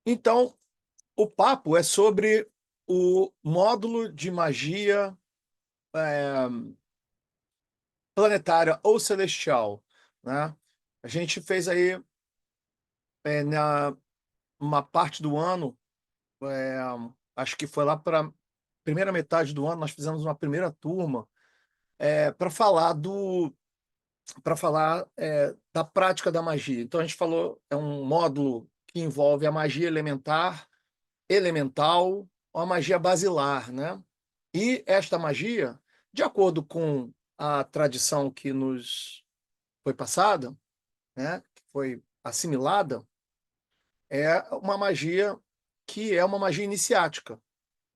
Então, o papo é sobre o módulo de magia planetária ou celestial, né? A gente fez aí, na uma parte do ano, eh, acho que foi lá para primeira metade do ano, nós fizemos uma primeira turma, para falar da prática da magia. Então a gente falou, é um módulo que envolve a magia elementar, elemental ou a magia basilar, né? E esta magia, de acordo com a tradição que nos foi passada, né, que foi assimilada, é uma magia que é uma magia iniciática,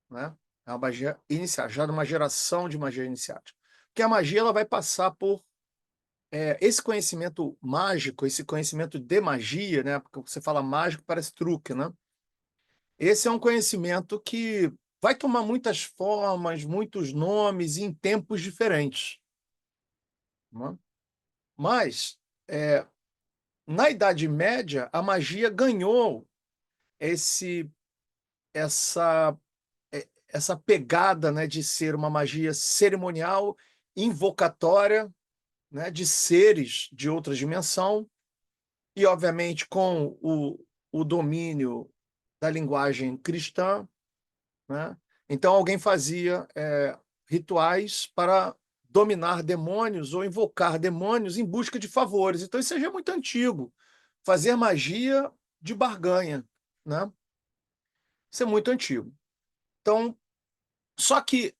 né? É uma magia iniciática, já numa geração de magia iniciática. Porque a magia ela vai passar por esse conhecimento mágico, esse conhecimento de magia, né? Porque você fala mágico parece truque, né? Esse é um conhecimento que vai tomar muitas formas, muitos nomes em tempos diferentes, né? Mas na Idade Média a magia ganhou esse essa essa pegada, né, de ser uma magia cerimonial, invocatória, né, de seres de outra dimensão e, obviamente, com o domínio da linguagem cristã, né? Então alguém fazia rituais para dominar demônios ou invocar demônios em busca de favores. Então isso já é muito antigo. Fazer magia de barganha, né? Isso é muito antigo. Então, só que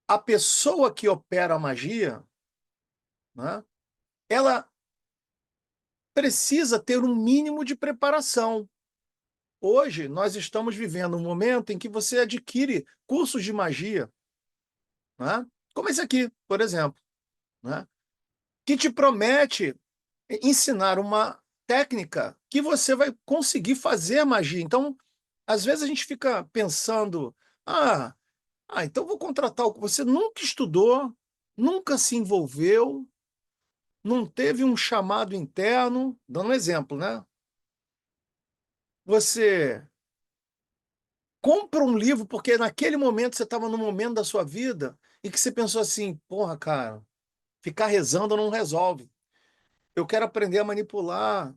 a pessoa que opera a magia, né, ela precisa ter um mínimo de preparação. Hoje, nós estamos vivendo um momento em que você adquire cursos de magia, né, como esse aqui, por exemplo, né, que te promete ensinar uma técnica que você vai conseguir fazer a magia. Então, às vezes a gente fica pensando, ah, então vou contratar o que você nunca estudou, nunca se envolveu, não teve um chamado interno, dando um exemplo, né? Você compra um livro porque naquele momento você estava no momento da sua vida e que você pensou assim, porra, cara, ficar rezando não resolve. Eu quero aprender a manipular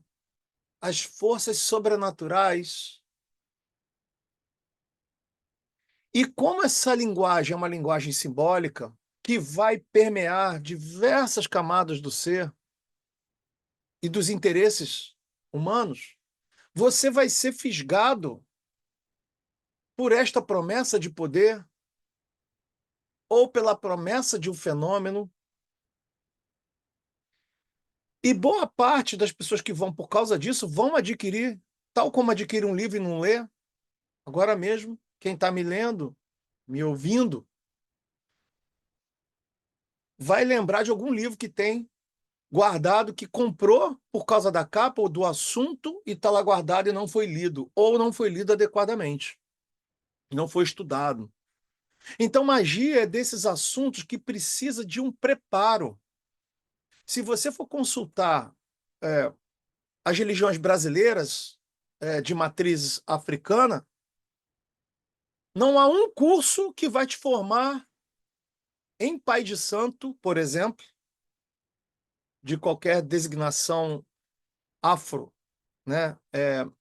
as forças sobrenaturais. E como essa linguagem é uma linguagem simbólica que vai permear diversas camadas do ser e dos interesses humanos, você vai ser fisgado por esta promessa de poder ou pela promessa de um fenômeno. E boa parte das pessoas que vão por causa disso vão adquirir, tal como adquire um livro e não lê. Agora mesmo, quem está me lendo, me ouvindo, vai lembrar de algum livro que tem guardado, que comprou por causa da capa ou do assunto e está lá guardado e não foi lido, ou não foi lido adequadamente, não foi estudado. Então, magia é desses assuntos que precisa de um preparo. Se você for consultar é, as religiões brasileiras de matriz africana, não há um curso que vai te formar em pai de santo, por exemplo, de qualquer designação afro, né,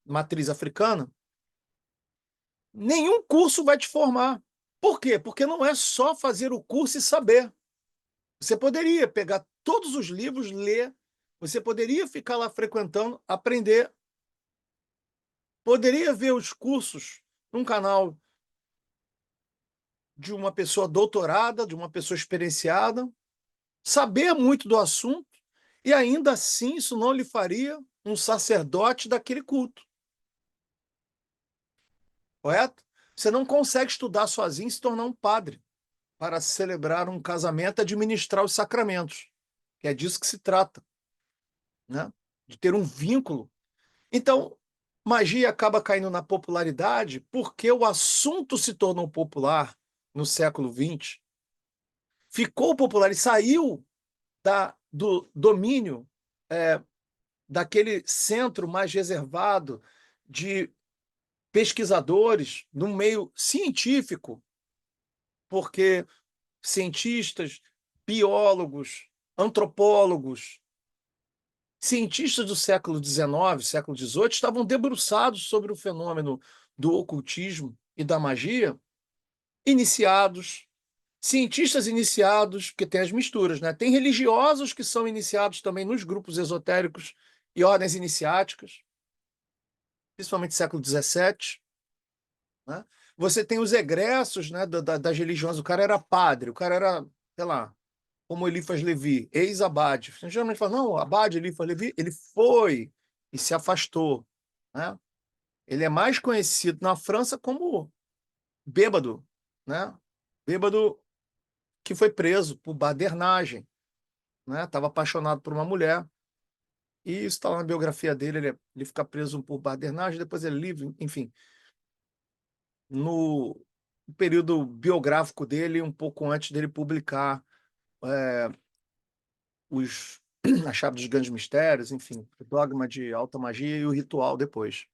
matriz africana, nenhum curso vai te formar. Por quê? Porque não é só fazer o curso e saber. Você poderia pegar todos os livros, ler, você poderia ficar lá frequentando, aprender, poderia ver os cursos num canal de uma pessoa doutorada, de uma pessoa experienciada, saber muito do assunto, e ainda assim isso não lhe faria um sacerdote daquele culto, correto? Você não consegue estudar sozinho e se tornar um padre para celebrar um casamento e administrar os sacramentos, que é disso que se trata, né? De ter um vínculo. Então, magia acaba caindo na popularidade porque o assunto se tornou popular no século XX, ficou popular e saiu do domínio daquele centro mais reservado de pesquisadores no meio científico, porque cientistas, biólogos, antropólogos, cientistas do século XIX, século XVIII, estavam debruçados sobre o fenômeno do ocultismo e da magia, iniciados, cientistas iniciados, porque tem as misturas, né? Tem religiosos que são iniciados também nos grupos esotéricos e ordens iniciáticas, principalmente século XVII, né? Você tem os egressos, né, das religiões. O cara era padre, o cara era, sei lá, como Eliphas Levi, ex-abade. Geralmente fala, não, o abade Eliphas Levi, ele foi e se afastou, né? Ele é mais conhecido na França como bêbado, né? Bêbado que foi preso por badernagem, né? Estava apaixonado por uma mulher, e isso está lá na biografia dele, ele fica preso por badernagem, depois ele é livre, enfim. No período biográfico dele, um pouco antes dele publicar os A Chave dos Grandes Mistérios, enfim, o Dogma de Alta Magia e o Ritual depois.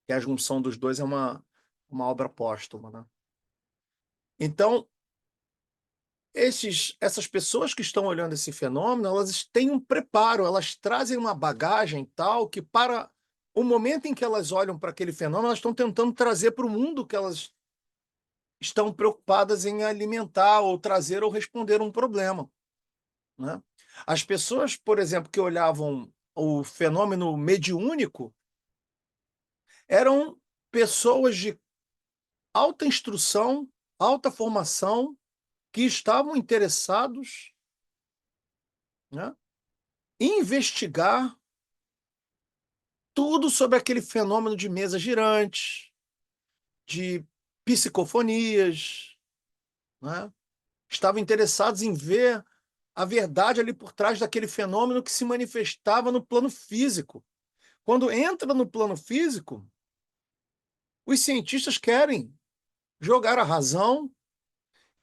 Que a junção dos dois é uma obra póstuma, né? Então, essas pessoas que estão olhando esse fenômeno, elas têm um preparo, elas trazem uma bagagem tal que, para o momento em que elas olham para aquele fenômeno, elas estão tentando trazer para o mundo que elas estão preocupadas em alimentar ou trazer ou responder um problema, né? As pessoas, por exemplo, que olhavam o fenômeno mediúnico eram pessoas de alta instrução, alta formação, que estavam interessados, né, em investigar tudo sobre aquele fenômeno de mesa girante, de psicofonias, né? Estavam interessados em ver a verdade ali por trás daquele fenômeno que se manifestava no plano físico. Quando entra no plano físico, os cientistas querem jogar a razão,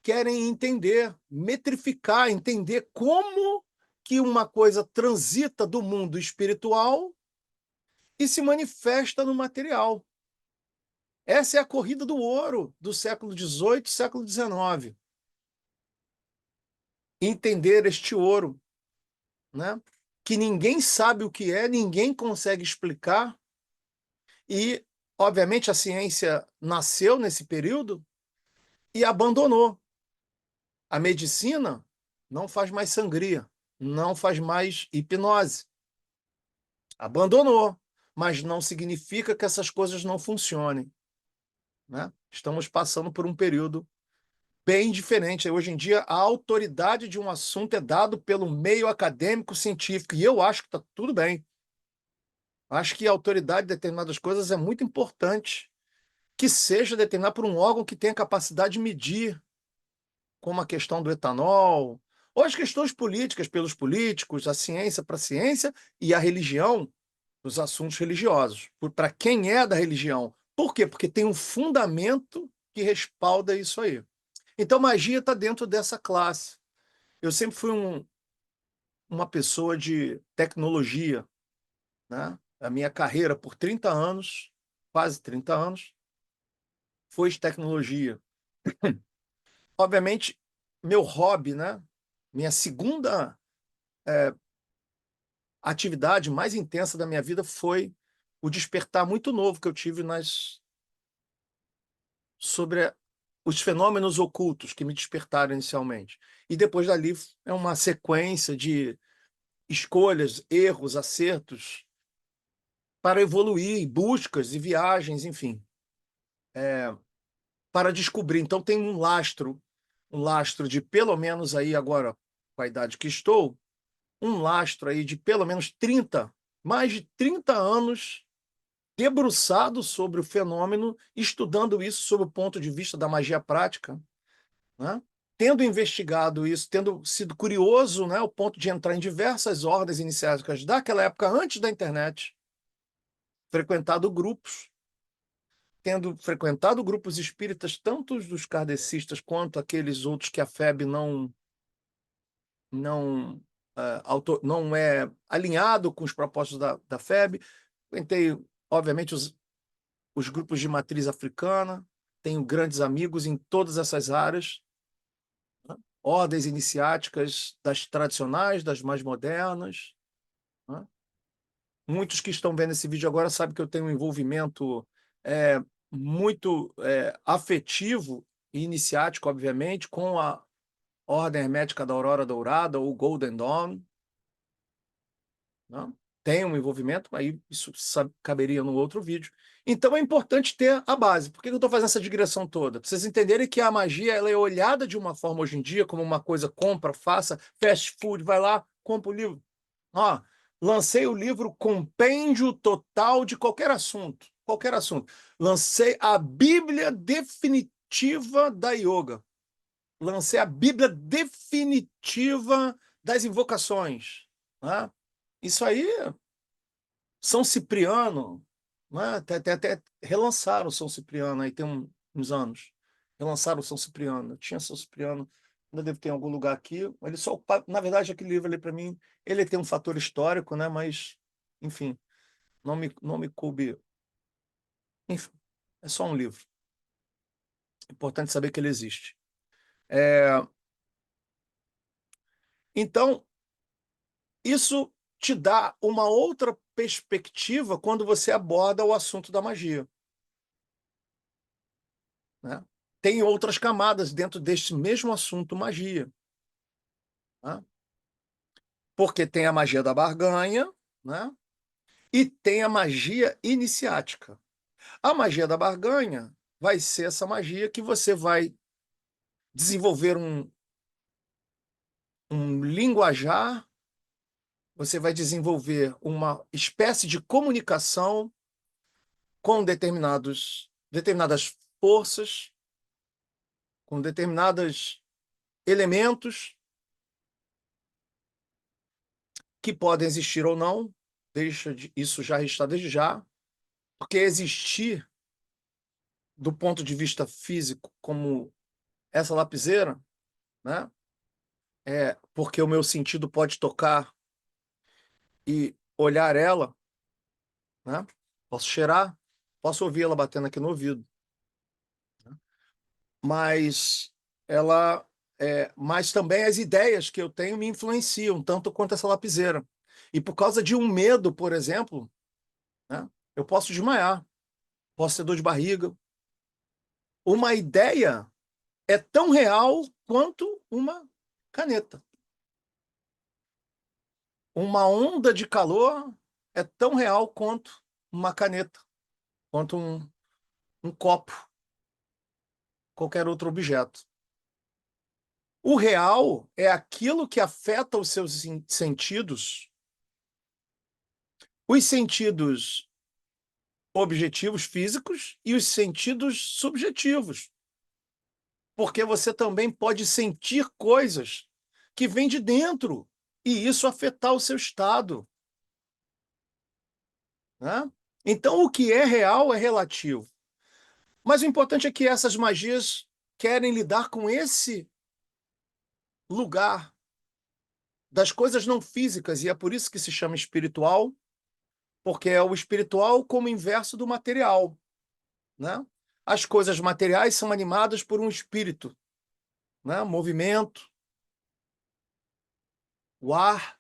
querem entender, metrificar, entender como que uma coisa transita do mundo espiritual e se manifesta no material. Essa é a corrida do ouro do século XVIII, século XIX. Entender este ouro, né? Que ninguém sabe o que é, ninguém consegue explicar, e, obviamente, a ciência nasceu nesse período e abandonou. A medicina não faz mais sangria, não faz mais hipnose. Abandonou, mas não significa que essas coisas não funcionem, né? Estamos passando por um período bem diferente. Hoje em dia, a autoridade de um assunto é dado pelo meio acadêmico científico, e eu acho que está tudo bem. Acho que a autoridade de determinadas coisas é muito importante que seja determinada por um órgão que tenha capacidade de medir, como a questão do etanol, ou as questões políticas pelos políticos, a ciência para a ciência e a religião os assuntos religiosos, para quem é da religião. Por quê? Porque tem um fundamento que respalda isso aí. Então, magia está dentro dessa classe. Eu sempre fui uma pessoa de tecnologia, né? A minha carreira por 30 anos, quase 30 anos, foi de tecnologia. Obviamente, meu hobby, né? Minha segunda atividade mais intensa da minha vida foi o despertar muito novo que eu tive sobre os fenômenos ocultos que me despertaram inicialmente. E depois dali é uma sequência de escolhas, erros, acertos para evoluir, buscas e viagens, enfim, para descobrir. Então tem um lastro de pelo menos aí agora, com a idade que estou, um lastro aí de pelo menos 30, mais de 30 anos debruçado sobre o fenômeno, estudando isso sob o ponto de vista da magia prática, né? Tendo investigado isso, tendo sido curioso, né, ao ponto de entrar em diversas ordens iniciáticas daquela época, antes da internet, frequentado grupos, tendo frequentado grupos espíritas, tanto dos kardecistas quanto aqueles outros que a FEB não, não é alinhado com os propósitos da FEB. Frequentei, obviamente, os grupos de matriz africana, tenho grandes amigos em todas essas áreas, né? Ordens iniciáticas, das tradicionais, das mais modernas, né? Muitos que estão vendo esse vídeo agora sabem que eu tenho um envolvimento muito afetivo e iniciático, obviamente, com a Ordem Hermética da Aurora Dourada, ou Golden Dawn, né? Tem um envolvimento, aí isso caberia no outro vídeo. Então é importante ter a base. Por que eu estou fazendo essa digressão toda? Para vocês entenderem que a magia ela é olhada de uma forma hoje em dia como uma coisa, compra, faça, fast food, vai lá, compra o livro. Ó, lancei o livro Compêndio Total de qualquer assunto. Qualquer assunto. Lancei a Bíblia Definitiva da Yoga. Lancei a Bíblia Definitiva das Invocações, né? Isso aí, São Cipriano, né? Até relançaram São Cipriano, aí tem uns anos. Relançaram São Cipriano. Eu tinha São Cipriano, ainda deve ter em algum lugar aqui. Ele só, na verdade, aquele livro ali, para mim, ele tem um fator histórico, né? Mas, enfim, não me coube. Enfim, é só um livro. É importante saber que ele existe. Então, isso te dá uma outra perspectiva quando você aborda o assunto da magia, né? Tem outras camadas dentro deste mesmo assunto, magia, né? Porque tem a magia da barganha, né? E tem a magia iniciática. A magia da barganha vai ser essa magia que você vai desenvolver um linguajar, você vai desenvolver uma espécie de comunicação com determinadas forças, com determinados elementos que podem existir ou não, isso já está desde já, porque existir do ponto de vista físico, como essa lapiseira, né? Porque o meu sentido pode tocar e olhar ela, né? Posso cheirar, posso ouvir ela batendo aqui no ouvido, né? Mas ela, mas também as ideias que eu tenho me influenciam tanto quanto essa lapiseira. E por causa de um medo, por exemplo, né? Eu posso desmaiar, posso ter dor de barriga. Uma ideia é tão real quanto uma caneta. Uma onda de calor é tão real quanto uma caneta, quanto um copo, qualquer outro objeto. O real é aquilo que afeta os seus sentidos, os sentidos objetivos físicos e os sentidos subjetivos. Porque você também pode sentir coisas que vêm de dentro e isso afetar o seu estado, né? Então, o que é real é relativo. Mas o importante é que essas magias querem lidar com esse lugar das coisas não físicas, e é por isso que se chama espiritual, porque é o espiritual como inverso do material, né? As coisas materiais são animadas por um espírito, né? Movimento, o ar,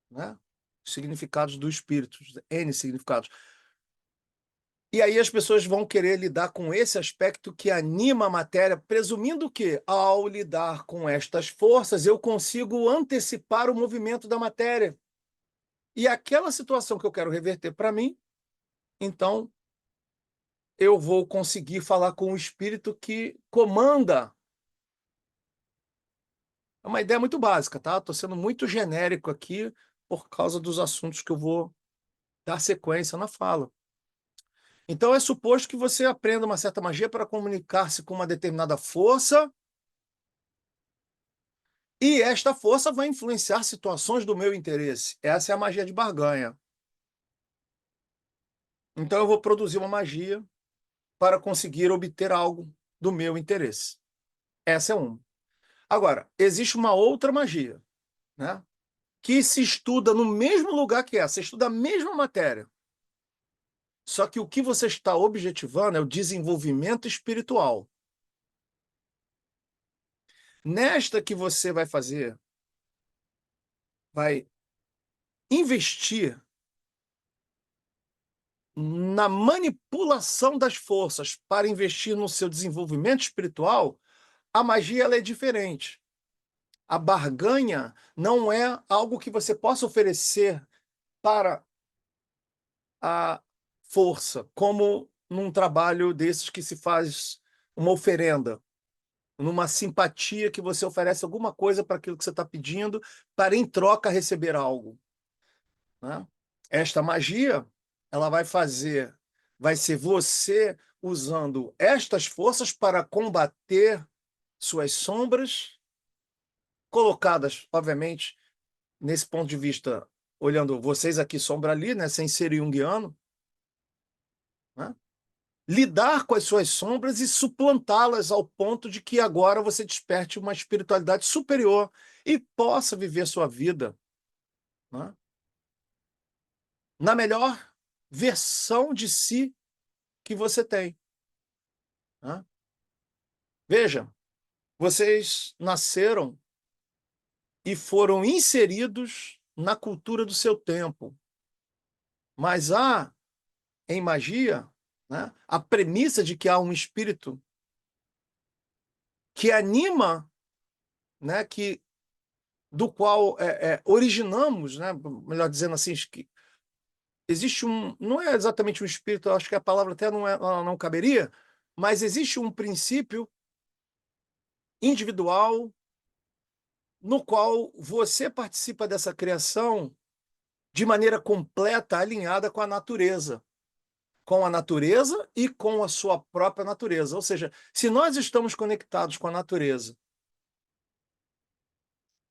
né? Significados do espírito, N significados. E aí as pessoas vão querer lidar com esse aspecto que anima a matéria, presumindo que, ao lidar com estas forças, eu consigo antecipar o movimento da matéria. E aquela situação que eu quero reverter para mim, então eu vou conseguir falar com o espírito que comanda. É uma ideia muito básica, tá? Estou sendo muito genérico aqui por causa dos assuntos que eu vou dar sequência na fala. Então é suposto que você aprenda uma certa magia para comunicar-se com uma determinada força, e esta força vai influenciar situações do meu interesse. Essa é a magia de barganha. Então eu vou produzir uma magia para conseguir obter algo do meu interesse. Essa é uma. Agora, existe uma outra magia, né? Que se estuda no mesmo lugar que essa, estuda a mesma matéria. Só que o que você está objetivando é o desenvolvimento espiritual. Nesta que você vai fazer, vai investir na manipulação das forças para investir no seu desenvolvimento espiritual, a magia ela é diferente. A barganha não é algo que você possa oferecer para a força, como num trabalho desses que se faz uma oferenda, numa simpatia que você oferece alguma coisa para aquilo que você está pedindo, para em troca receber algo, né? Esta magia, ela vai ser você usando estas forças para combater suas sombras, colocadas, obviamente, nesse ponto de vista, olhando vocês aqui, sombra ali, né, sem ser junguiano, né? Lidar com as suas sombras e suplantá-las ao ponto de que agora você desperte uma espiritualidade superior e possa viver sua vida, né, na melhor versão de si que você tem, né? Veja, vocês nasceram e foram inseridos na cultura do seu tempo, mas há, em magia, né, a premissa de que há um espírito que anima, né, que do qual originamos, né, melhor dizendo assim, que existe não é exatamente um espírito, acho que a palavra até não caberia, mas existe um princípio individual no qual você participa dessa criação de maneira completa, alinhada com a natureza e com a sua própria natureza. Ou seja, se nós estamos conectados com a natureza,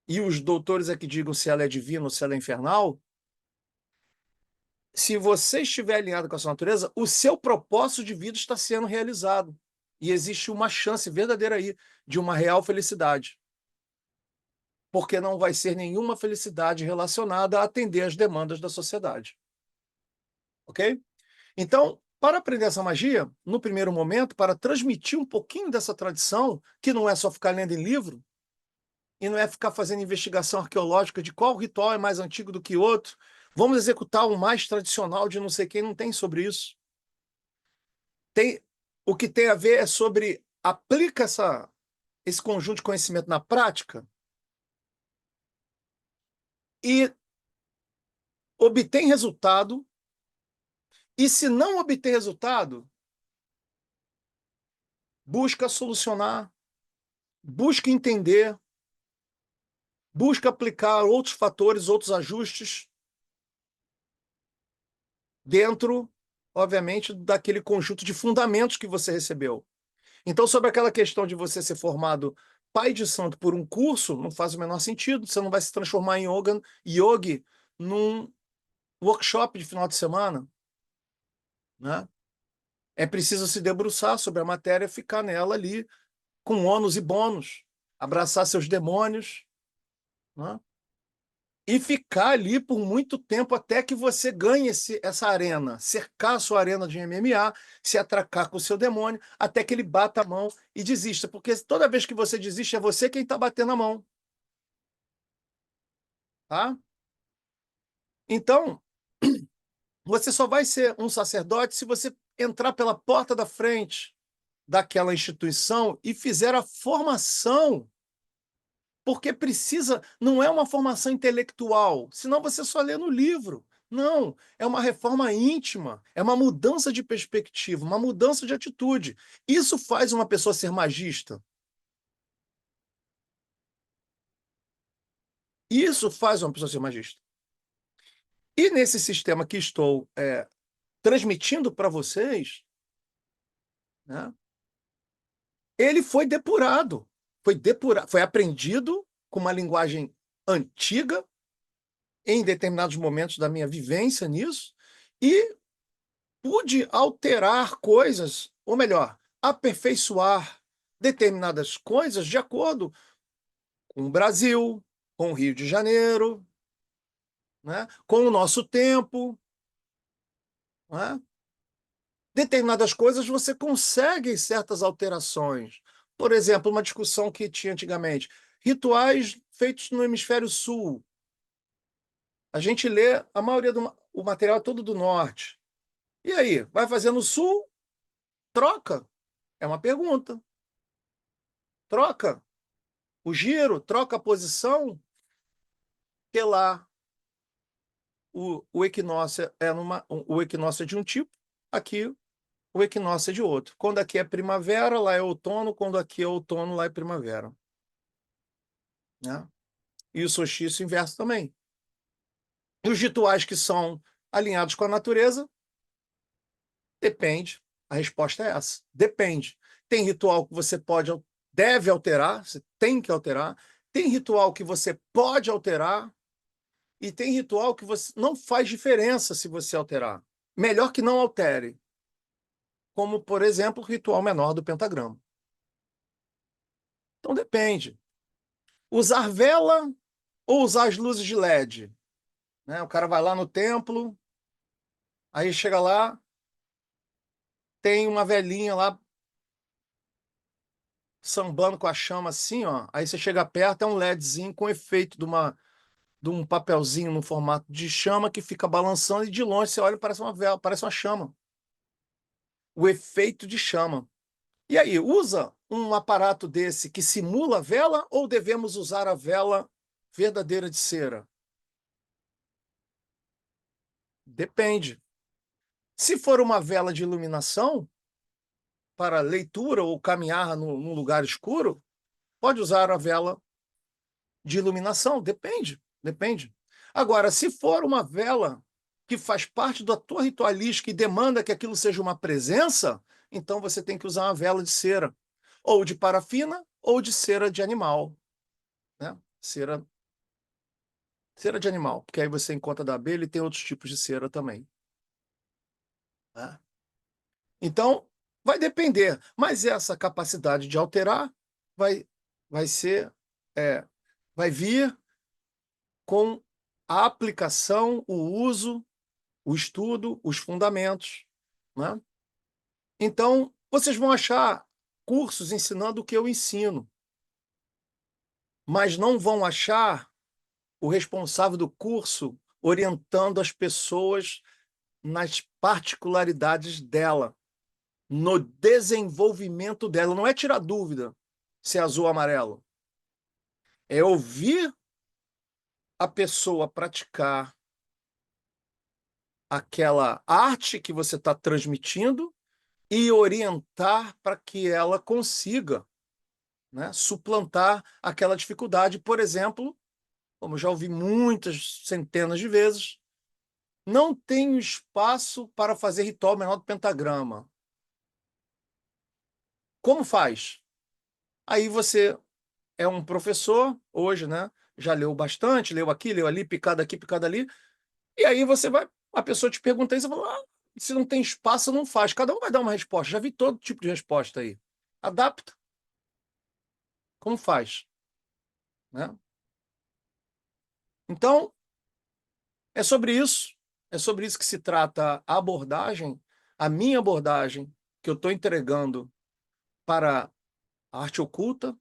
e os doutores é que digam se ela é divina ou se ela é infernal, se você estiver alinhado com a sua natureza, o seu propósito de vida está sendo realizado. E existe uma chance verdadeira aí de uma real felicidade. Porque não vai ser nenhuma felicidade relacionada a atender às demandas da sociedade. Ok? Então, para aprender essa magia, no primeiro momento, para transmitir um pouquinho dessa tradição, que não é só ficar lendo em livro, e não é ficar fazendo investigação arqueológica de qual ritual é mais antigo do que outro, vamos executar o mais tradicional de não sei quem, não tem sobre isso. O que tem a ver é sobre aplica esse conjunto de conhecimento na prática e obtém resultado, e se não obter resultado, busca solucionar, busca entender, busca aplicar outros fatores, outros ajustes dentro, obviamente, daquele conjunto de fundamentos que você recebeu. Então, sobre aquela questão de você ser formado pai de santo por um curso, não faz o menor sentido. Você não vai se transformar em yogi num workshop de final de semana, né? É preciso se debruçar sobre a matéria, ficar nela ali com ônus e bônus, abraçar seus demônios, né? E ficar ali por muito tempo até que você ganhe essa arena, cercar a sua arena de MMA, se atracar com o seu demônio, até que ele bata a mão e desista. Porque toda vez que você desiste, é você quem está batendo a mão. Tá? Então, você só vai ser um sacerdote se você entrar pela porta da frente daquela instituição e fizer a formação, porque precisa, não é uma formação intelectual, senão você só lê no livro. Não, é uma reforma íntima, é uma mudança de perspectiva, uma mudança de atitude. Isso faz uma pessoa ser magista. Isso faz uma pessoa ser magista. E nesse sistema que estou transmitindo para vocês, né, ele foi aprendido com uma linguagem antiga, em determinados momentos da minha vivência nisso, e pude alterar coisas, ou melhor, aperfeiçoar determinadas coisas de acordo com o Brasil, com o Rio de Janeiro, né, com o nosso tempo, né? determinadas coisas você consegue certas alterações. Por exemplo, uma discussão que tinha antigamente, rituais feitos no hemisfério sul. A gente lê a maioria o material é todo do norte. E aí, vai fazer no sul? Troca? É uma pergunta. Troca o giro, troca a posição, que lá o equinócio o equinócio é de um tipo, aqui o equinócio é de outro. Quando aqui é primavera, lá é outono, quando aqui é outono, lá é primavera. Né? E o solstício inverso também. E os rituais que são alinhados com a natureza, depende. A resposta é essa. Depende. Tem ritual que você deve alterar, você tem que alterar. Tem ritual que você pode alterar. E tem ritual que você não faz diferença se você alterar. Melhor que não altere. Como, por exemplo, o ritual menor do pentagrama. Então depende. Usar vela ou usar as luzes de LED? Né? O cara vai lá no templo, aí chega lá, tem uma velhinha lá sambando com a chama assim, ó. Aí você chega perto, é um LEDzinho com efeito de um papelzinho no formato de chama que fica balançando e de longe você olha e parece uma vela, parece uma chama. O efeito de chama. E aí, usa um aparato desse que simula a vela ou devemos usar a vela verdadeira de cera? Depende. Se for uma vela de iluminação, para leitura ou caminhar num lugar escuro, pode usar a vela de iluminação, depende. Agora, se for uma vela que faz parte da tua ritualística e demanda que aquilo seja uma presença, então você tem que usar uma vela de cera, ou de parafina, ou de cera de animal, né? Cera de animal, porque aí você encontra da abelha e tem outros tipos de cera também. Né? Então, vai depender, mas essa capacidade de alterar vai, vai ser, é, vai vir com a aplicação, o uso, o estudo, os fundamentos. Né? Então, vocês vão achar cursos ensinando o que eu ensino, mas não vão achar o responsável do curso orientando as pessoas nas particularidades dela, no desenvolvimento dela. Não é tirar dúvida se é azul ou amarelo. É ouvir a pessoa praticar aquela arte que você está transmitindo e orientar para que ela consiga, né, suplantar aquela dificuldade. Por exemplo, como já ouvi muitas centenas de vezes, não tenho espaço para fazer ritual menor do pentagrama. Como faz? Aí você é um professor, hoje, né? Já leu bastante, leu aqui, leu ali, picado aqui, picado ali. E aí você vai, a pessoa te pergunta isso, você fala, se não tem espaço, não faz. Cada um vai dar uma resposta. Já vi todo tipo de resposta aí. Adapta. Como faz? Né? Então, é sobre isso. É sobre isso que se trata a abordagem, a minha abordagem, que eu estou entregando para a arte oculta.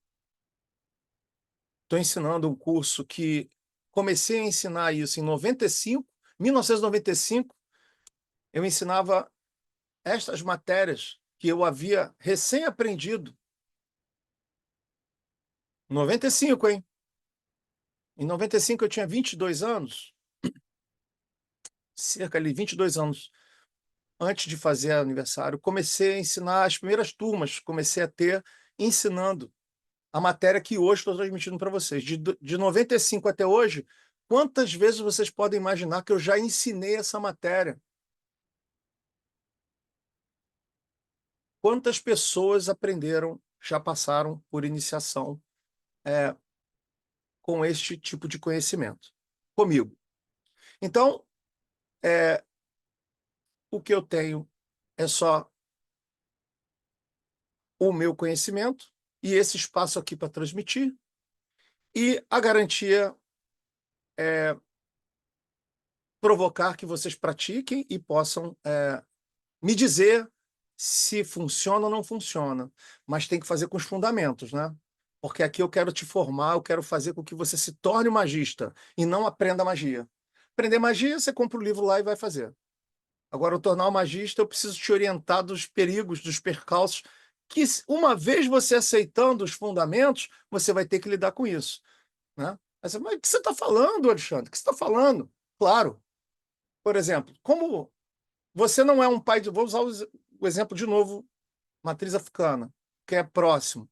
Estou ensinando um curso que comecei a ensinar isso em 95, 1995. Eu ensinava estas matérias que eu havia recém-aprendido. 95, hein? Em 95 eu tinha 22 anos, cerca ali 22 anos antes de fazer aniversário, comecei a ensinar as primeiras turmas, comecei a ter ensinando a matéria que hoje estou transmitindo para vocês. De 95 até hoje, quantas vezes vocês podem imaginar que eu já ensinei essa matéria? Quantas pessoas aprenderam, já passaram por iniciação com este tipo de conhecimento? Comigo. Então, o que eu tenho é só o meu conhecimento e esse espaço aqui para transmitir, e a garantia é provocar que vocês pratiquem e possam me dizer se funciona ou não funciona, mas tem que fazer com os fundamentos, né? Porque aqui eu quero te formar, eu quero fazer com que você se torne um magista e não aprenda magia. Aprender magia, você compra o livro lá e vai fazer. Agora, eu tornar um magista, eu preciso te orientar dos perigos, dos percalços, que uma vez você aceitando os fundamentos, você vai ter que lidar com isso, né? Mas o que você está falando, Alexandre? O que você está falando? Claro. Por exemplo, como você não é um pai de... Vou usar o exemplo de novo, matriz africana, que é próximo.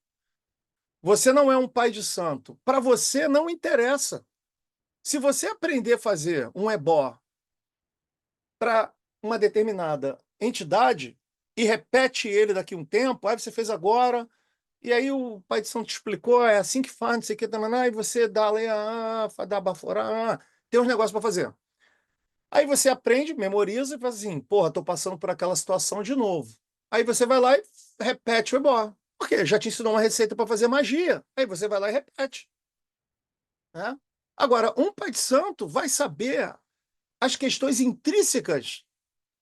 Você não é um pai de santo. Para você, não interessa. Se você aprender a fazer um ebó para uma determinada entidade e repete ele daqui a um tempo, aí você fez agora, e aí o pai de santo te explicou, é assim que faz, não sei o que, e você dá ali, dá bafora, tem uns negócios para fazer. Aí você aprende, memoriza e faz assim, porra, tô passando por aquela situação de novo. Aí você vai lá e repete o ebó. Porque já te ensinou uma receita para fazer magia. Aí você vai lá e repete, né? Agora, um pai de santo vai saber as questões intrínsecas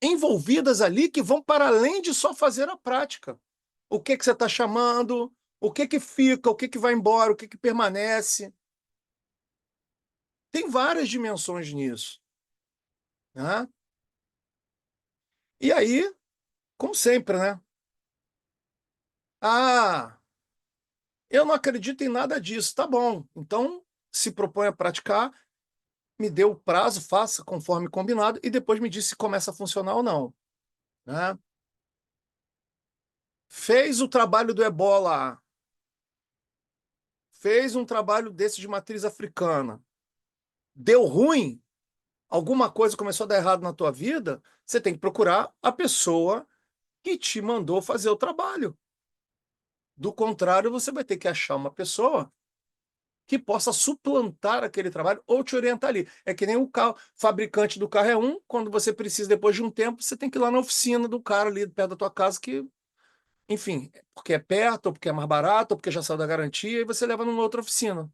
envolvidas ali que vão para além de só fazer a prática. O que que você está chamando, o que que fica, o que que vai embora, o que que permanece. Tem várias dimensões nisso, né? E aí, como sempre, né? Ah, eu não acredito em nada disso. Tá bom. Então, se propõe a praticar, me dê o prazo, faça conforme combinado e depois me diz se começa a funcionar ou não, né? Fez o trabalho do ebola, fez um trabalho desse de matriz africana, deu ruim, alguma coisa começou a dar errado na tua vida, você tem que procurar a pessoa que te mandou fazer o trabalho. Do contrário, você vai ter que achar uma pessoa que possa suplantar aquele trabalho ou te orientar ali. É que nem o carro, fabricante do carro é um, quando você precisa, depois de um tempo, você tem que ir lá na oficina do cara ali perto da tua casa, que, enfim, porque é perto, ou porque é mais barato, ou porque já saiu da garantia, e você leva numa outra oficina,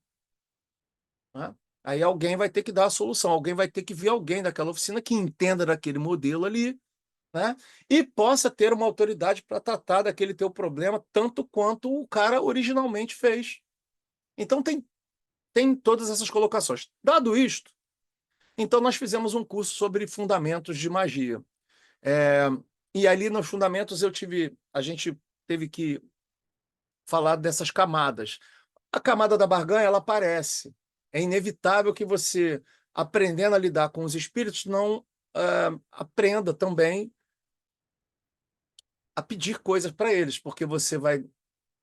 né? Aí alguém vai ter que dar a solução, alguém vai ter que vir alguém daquela oficina que entenda daquele modelo ali, né? E possa ter uma autoridade para tratar daquele teu problema tanto quanto o cara originalmente fez. Então tem todas essas colocações. Dado isto, então nós fizemos um curso sobre fundamentos de magia. É, e ali nos fundamentos a gente teve que falar dessas camadas. A camada da barganha, ela aparece. É inevitável que você, aprendendo a lidar com os espíritos, não aprenda também a pedir coisas para eles, porque você vai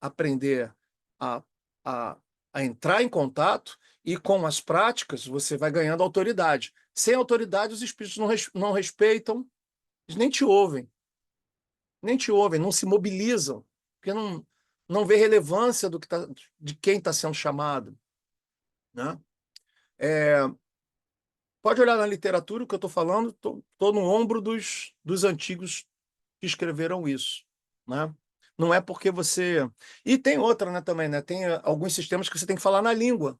aprender a, a, a entrar em contato e com as práticas você vai ganhando autoridade. Sem autoridade, os espíritos não respeitam, eles nem te ouvem, não se mobilizam, porque não vê relevância de quem está sendo chamado, né? É, pode olhar na literatura o que eu estou falando, estou no ombro dos antigos que escreveram isso, né? Não é porque você... E tem outra, né, também, né? Tem alguns sistemas que você tem que falar na língua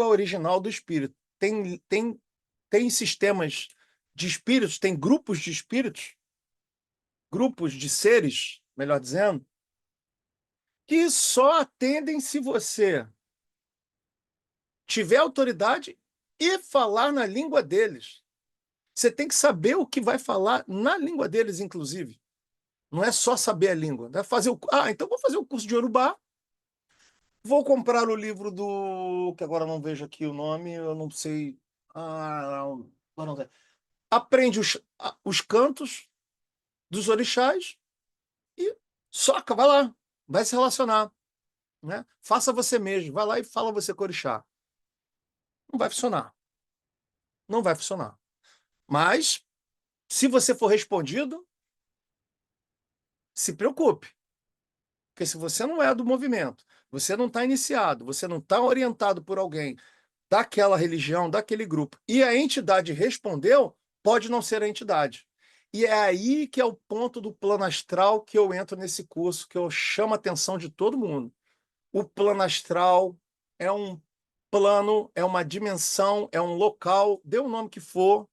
original do espírito. Tem sistemas de espíritos, tem grupos de espíritos, grupos de seres, melhor dizendo, que só atendem se você tiver autoridade e falar na língua deles. Você tem que saber o que vai falar na língua deles, inclusive. Não é só saber a língua. Né? Então vou fazer o curso de Yorubá. Vou comprar o livro do... que agora não vejo aqui o nome, eu não sei. Não sei. Aprende os cantos dos orixás e soca, vai lá, vai se relacionar, né? Faça você mesmo, vai lá e fala você com o orixá. Não vai funcionar, não vai funcionar. Mas, se você for respondido, se preocupe. Porque se você não é do movimento, você não está iniciado, você não está orientado por alguém daquela religião, daquele grupo, e a entidade respondeu, pode não ser a entidade. E é aí que é o ponto do plano astral que eu entro nesse curso, que eu chamo a atenção de todo mundo. O plano astral é um plano, é uma dimensão, é um local, dê o nome que for,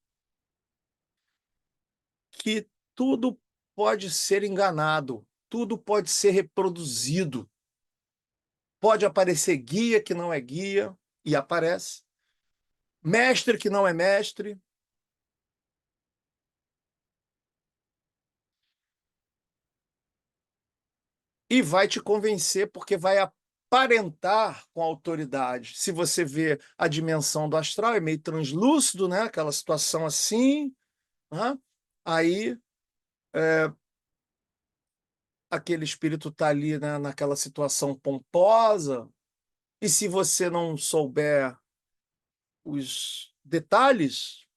que tudo pode ser enganado, tudo pode ser reproduzido. Pode aparecer guia que não é guia, e aparece. Mestre que não é mestre. E vai te convencer, porque vai aparentar com autoridade. Se você vê a dimensão do astral, é meio translúcido, né? Aquela situação assim, né? Aí aquele espírito está ali, né, naquela situação pomposa, e se você não souber os detalhes,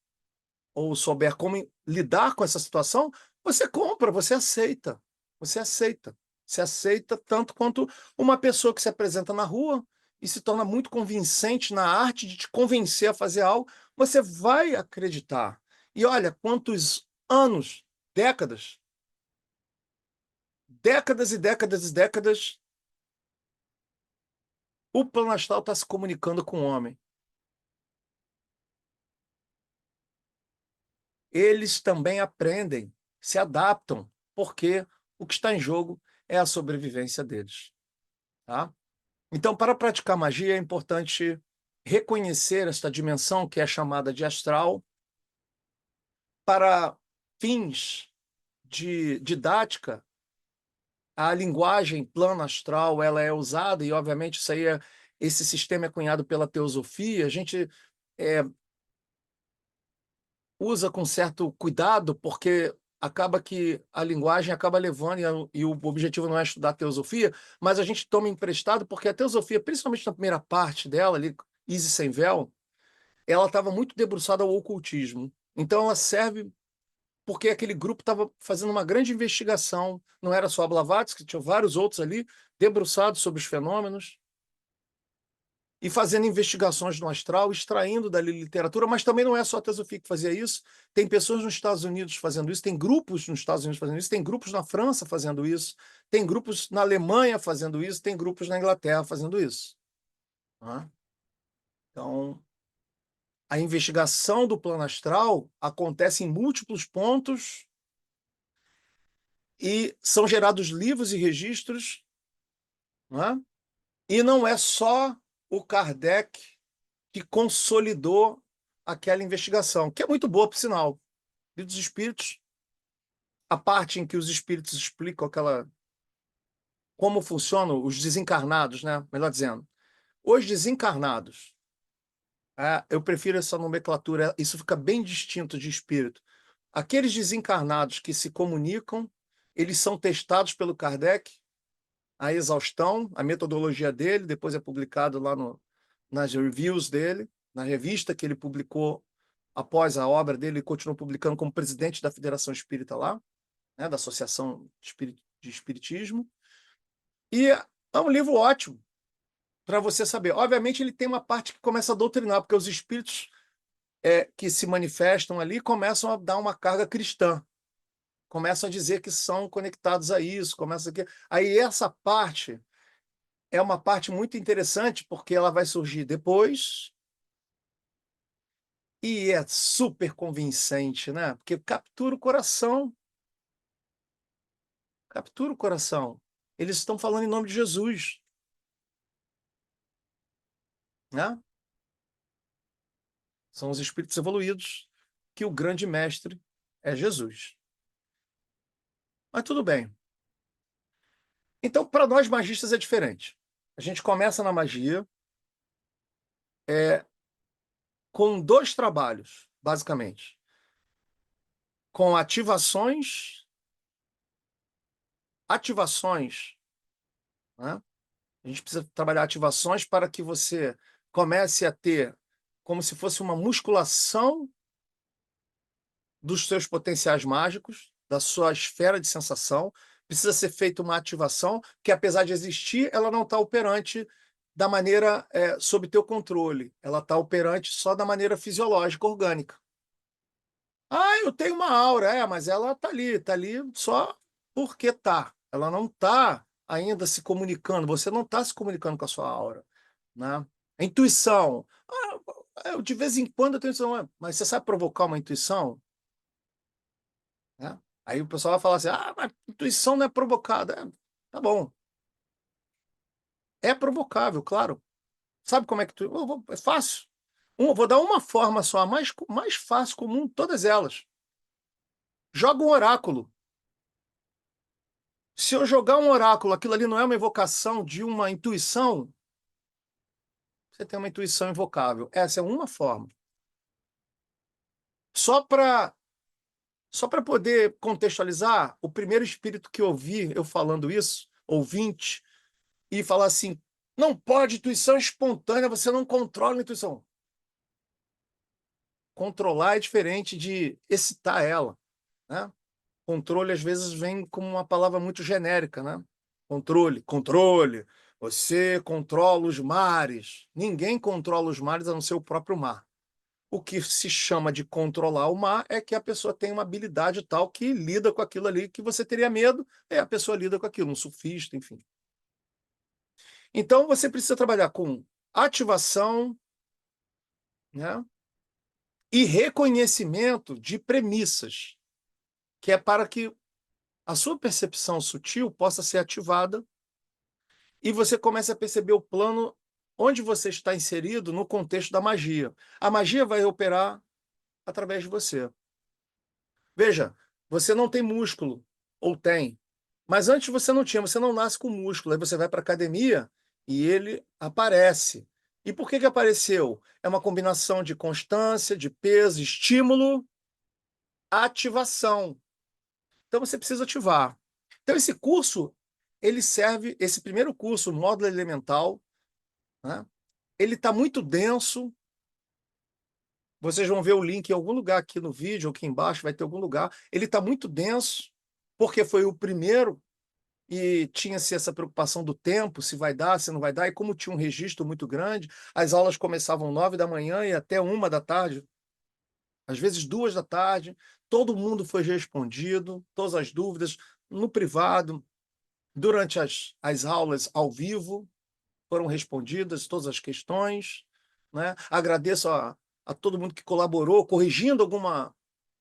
ou souber como lidar com essa situação, você compra, você aceita. Você aceita. Você aceita tanto quanto uma pessoa que se apresenta na rua e se torna muito convincente na arte de te convencer a fazer algo, você vai acreditar. E olha quantos anos, décadas, décadas e décadas e décadas, o plano astral está se comunicando com o homem. Eles também aprendem, se adaptam, porque o que está em jogo é a sobrevivência deles. Tá? Então, para praticar magia, é importante reconhecer esta dimensão que é chamada de astral. Para fins de didática, a linguagem plano astral ela é usada, e obviamente esse sistema é cunhado pela teosofia. A gente usa com certo cuidado, porque acaba que a linguagem acaba levando, e o objetivo não é estudar teosofia, mas a gente toma emprestado, porque a teosofia, principalmente na primeira parte dela, ali, Isis Sem Véu, ela estava muito debruçada ao ocultismo. Então ela serve porque aquele grupo estava fazendo uma grande investigação, não era só a Blavatsky, tinha vários outros ali, debruçados sobre os fenômenos, e fazendo investigações no astral, extraindo dali literatura, mas também não é só a Teosofia que fazia isso. Tem pessoas nos Estados Unidos fazendo isso, tem grupos nos Estados Unidos fazendo isso, tem grupos na França fazendo isso, tem grupos na Alemanha fazendo isso, tem grupos na Inglaterra fazendo isso. Né? Então, a investigação do plano astral acontece em múltiplos pontos e são gerados livros e registros, né? E não é só o Kardec que consolidou aquela investigação, que é muito boa, por sinal. Livro dos Espíritos, a parte em que os espíritos explicam como funcionam os desencarnados, né? Melhor dizendo, os desencarnados. Eu prefiro essa nomenclatura, isso fica bem distinto de espírito. Aqueles desencarnados que se comunicam, eles são testados pelo Kardec, a exaustão, a metodologia dele, depois é publicado lá nas reviews dele, na revista que ele publicou após a obra dele, ele continuou publicando como presidente da Federação Espírita lá, né, da Associação de Espiritismo. E é um livro ótimo para você saber. Obviamente, ele tem uma parte que começa a doutrinar, porque os espíritos que se manifestam ali começam a dar uma carga cristã, começam a dizer que são conectados a isso, começa que aí essa parte é uma parte muito interessante, porque ela vai surgir depois e é super convincente, né? Porque captura o coração, captura o coração. Eles estão falando em nome de Jesus, né? São os espíritos evoluídos, que o grande mestre é Jesus. Mas tudo bem. Então, para nós magistas é diferente. A gente começa na magia com dois trabalhos, basicamente. Com ativações, né? A gente precisa trabalhar ativações para que você comece a ter como se fosse uma musculação dos seus potenciais mágicos, da sua esfera de sensação. Precisa ser feita uma ativação que, apesar de existir, ela não está operante da maneira sob teu controle. Ela está operante só da maneira fisiológica, orgânica. Eu tenho uma aura, mas ela está ali só porque está. Ela não está ainda se comunicando, você não está se comunicando com a sua aura. Né? A intuição. De vez em quando eu tenho intuição, mas você sabe provocar uma intuição? Né? Aí o pessoal vai falar assim: "Ah, mas intuição não é provocada". É, tá bom, é provocável, claro. Sabe como é que tu é fácil. Eu vou dar uma forma só, a mais fácil, comum, todas elas. Joga um oráculo. Se eu jogar um oráculo, aquilo ali não é uma invocação de uma intuição, você tem uma intuição invocável. Essa é uma forma. Só para só para poder contextualizar, o primeiro espírito que ouvi eu falando isso, ouvinte, e falar assim: "Não pode, intuição espontânea, você não controla a intuição". Controlar é diferente de excitar ela, né. Controle, às vezes, vem como uma palavra muito genérica, né. Controle, controle, você controla os mares. Ninguém controla os mares a não ser o próprio mar. O que se chama de controlar o mar é que a pessoa tem uma habilidade tal que lida com aquilo ali que você teria medo, e a pessoa lida com aquilo, um surfista, enfim. Então você precisa trabalhar com ativação, né, e reconhecimento de premissas, que é para que a sua percepção sutil possa ser ativada e você comece a perceber o plano onde você está inserido no contexto da magia. A magia vai operar através de você. Veja, você não tem músculo, ou tem, mas antes você não tinha, você não nasce com músculo, aí você vai para a academia e ele aparece. E por que que apareceu? É uma combinação de constância, de peso, estímulo, ativação. Então você precisa ativar. Então esse curso, ele serve, esse primeiro curso, módulo elemental, né, ele está muito denso. Vocês vão ver o link em algum lugar aqui no vídeo, ou aqui embaixo, vai ter algum lugar. Ele está muito denso, porque foi o primeiro e tinha-se essa preocupação do tempo, se vai dar, se não vai dar, e como tinha um registro muito grande, as aulas começavam 9 da manhã e até 1 da tarde, às vezes 2 da tarde, todo mundo foi respondido, todas as dúvidas, no privado, durante as aulas ao vivo, foram respondidas todas as questões, né? Agradeço a todo mundo que colaborou, corrigindo alguma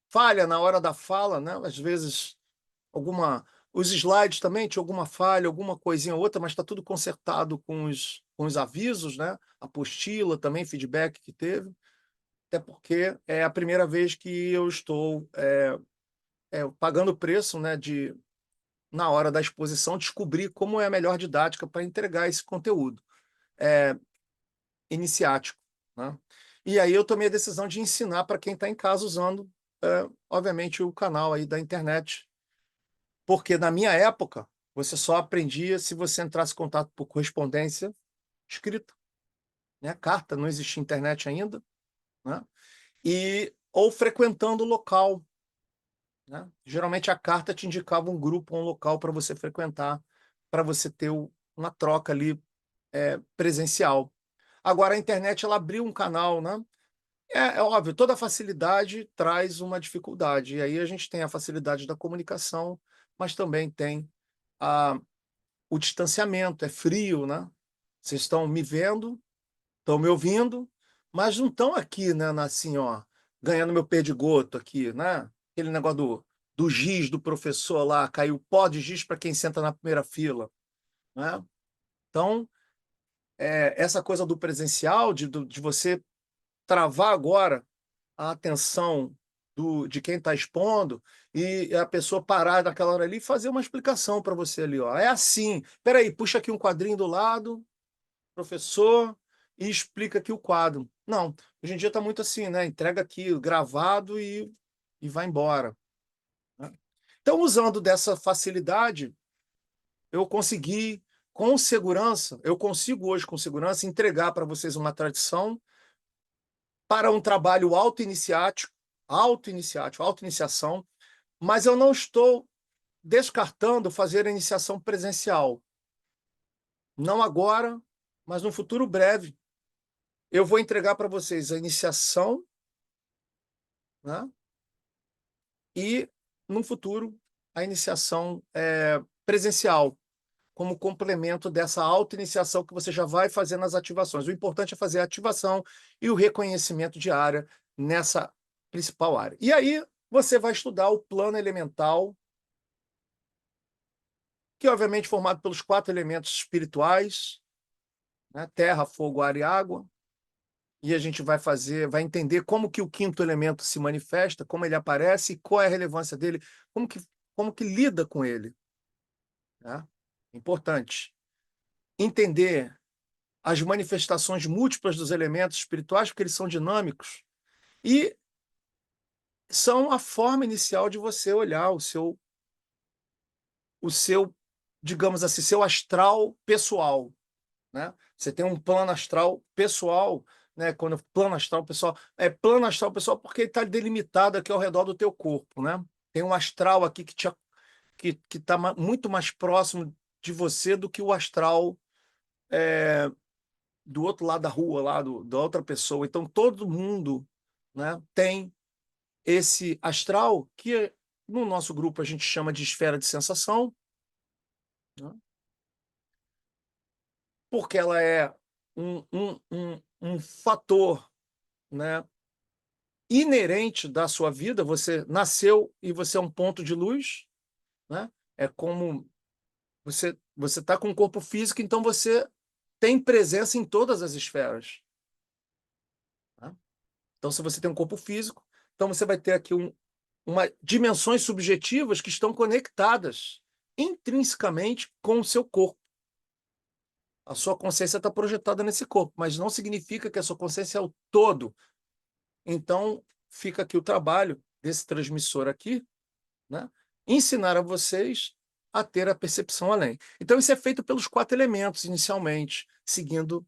falha na hora da fala, né? Às vezes alguma os slides também tinha alguma falha, alguma coisinha ou outra, mas está tudo consertado com os avisos, né? Apostila também, feedback que teve, até porque é a primeira vez que eu estou pagando o preço, né? De na hora da exposição descobrir como é a melhor didática para entregar esse conteúdo. É, iniciático, né. E aí eu tomei a decisão de ensinar para quem está em casa usando, obviamente, o canal aí da internet, porque na minha época, você só aprendia se você entrasse em contato por correspondência escrita, né, carta, não existia internet ainda, né, e ou frequentando o local, né. Geralmente a carta te indicava um grupo, um local para você frequentar, para você ter uma troca ali, presencial. Agora a internet ela abriu um canal, né. É óbvio, toda facilidade traz uma dificuldade, e aí a gente tem a facilidade da comunicação, mas também tem a o distanciamento, é frio, né. Vocês estão me vendo, estão me ouvindo, mas não estão aqui, né, na assim, ó, ganhando meu perdigoto aqui, né, aquele negócio do giz do professor lá, caiu pó de giz para quem senta na primeira fila, né. Então, essa coisa do presencial, de você travar agora a atenção de quem está expondo e a pessoa parar naquela hora ali e fazer uma explicação para você ali, ó. É assim, espera aí, puxa aqui um quadrinho do lado, professor, e explica aqui o quadro. Não, hoje em dia está muito assim, né? Entrega aqui gravado e vai embora, né? Então, usando dessa facilidade, eu consegui, com segurança, eu consigo hoje, com segurança, entregar para vocês uma tradição para um trabalho auto-iniciação, mas eu não estou descartando fazer a iniciação presencial. Não agora, mas no futuro breve. Eu vou entregar para vocês a iniciação, né, e, no futuro, a iniciação, presencial, como complemento dessa auto-iniciação que você já vai fazer nas ativações. O importante é fazer a ativação e o reconhecimento de área nessa principal área. E aí você vai estudar o plano elemental, que é obviamente formado pelos 4 elementos espirituais, né? Terra, fogo, ar e água. E a gente vai entender como que o 5º elemento se manifesta, como ele aparece, qual é a relevância dele, como que lida com ele, né? Importante entender as manifestações múltiplas dos elementos espirituais, porque eles são dinâmicos e são a forma inicial de você olhar o seu, digamos assim, seu astral pessoal, né? Você tem um plano astral pessoal, né? Quando plano astral pessoal é plano astral pessoal porque ele está delimitado aqui ao redor do teu corpo, né? Tem um astral aqui que está muito mais próximo de você do que o astral do outro lado da rua, da outra pessoa. Então todo mundo, né, tem esse astral que no nosso grupo a gente chama de esfera de sensação, né? Porque ela é um fator, né, inerente da sua vida. Você nasceu e você é um ponto de luz, né? É como você está com um corpo físico, então você tem presença em todas as esferas, né? Então, se você tem um corpo físico, então você vai ter aqui dimensões subjetivas que estão conectadas intrinsecamente com o seu corpo. A sua consciência está projetada nesse corpo, mas não significa que a sua consciência é o todo. Então, fica aqui o trabalho desse transmissor aqui, né? Ensinar a vocês a ter a percepção além. Então, isso é feito pelos 4 elementos, inicialmente, seguindo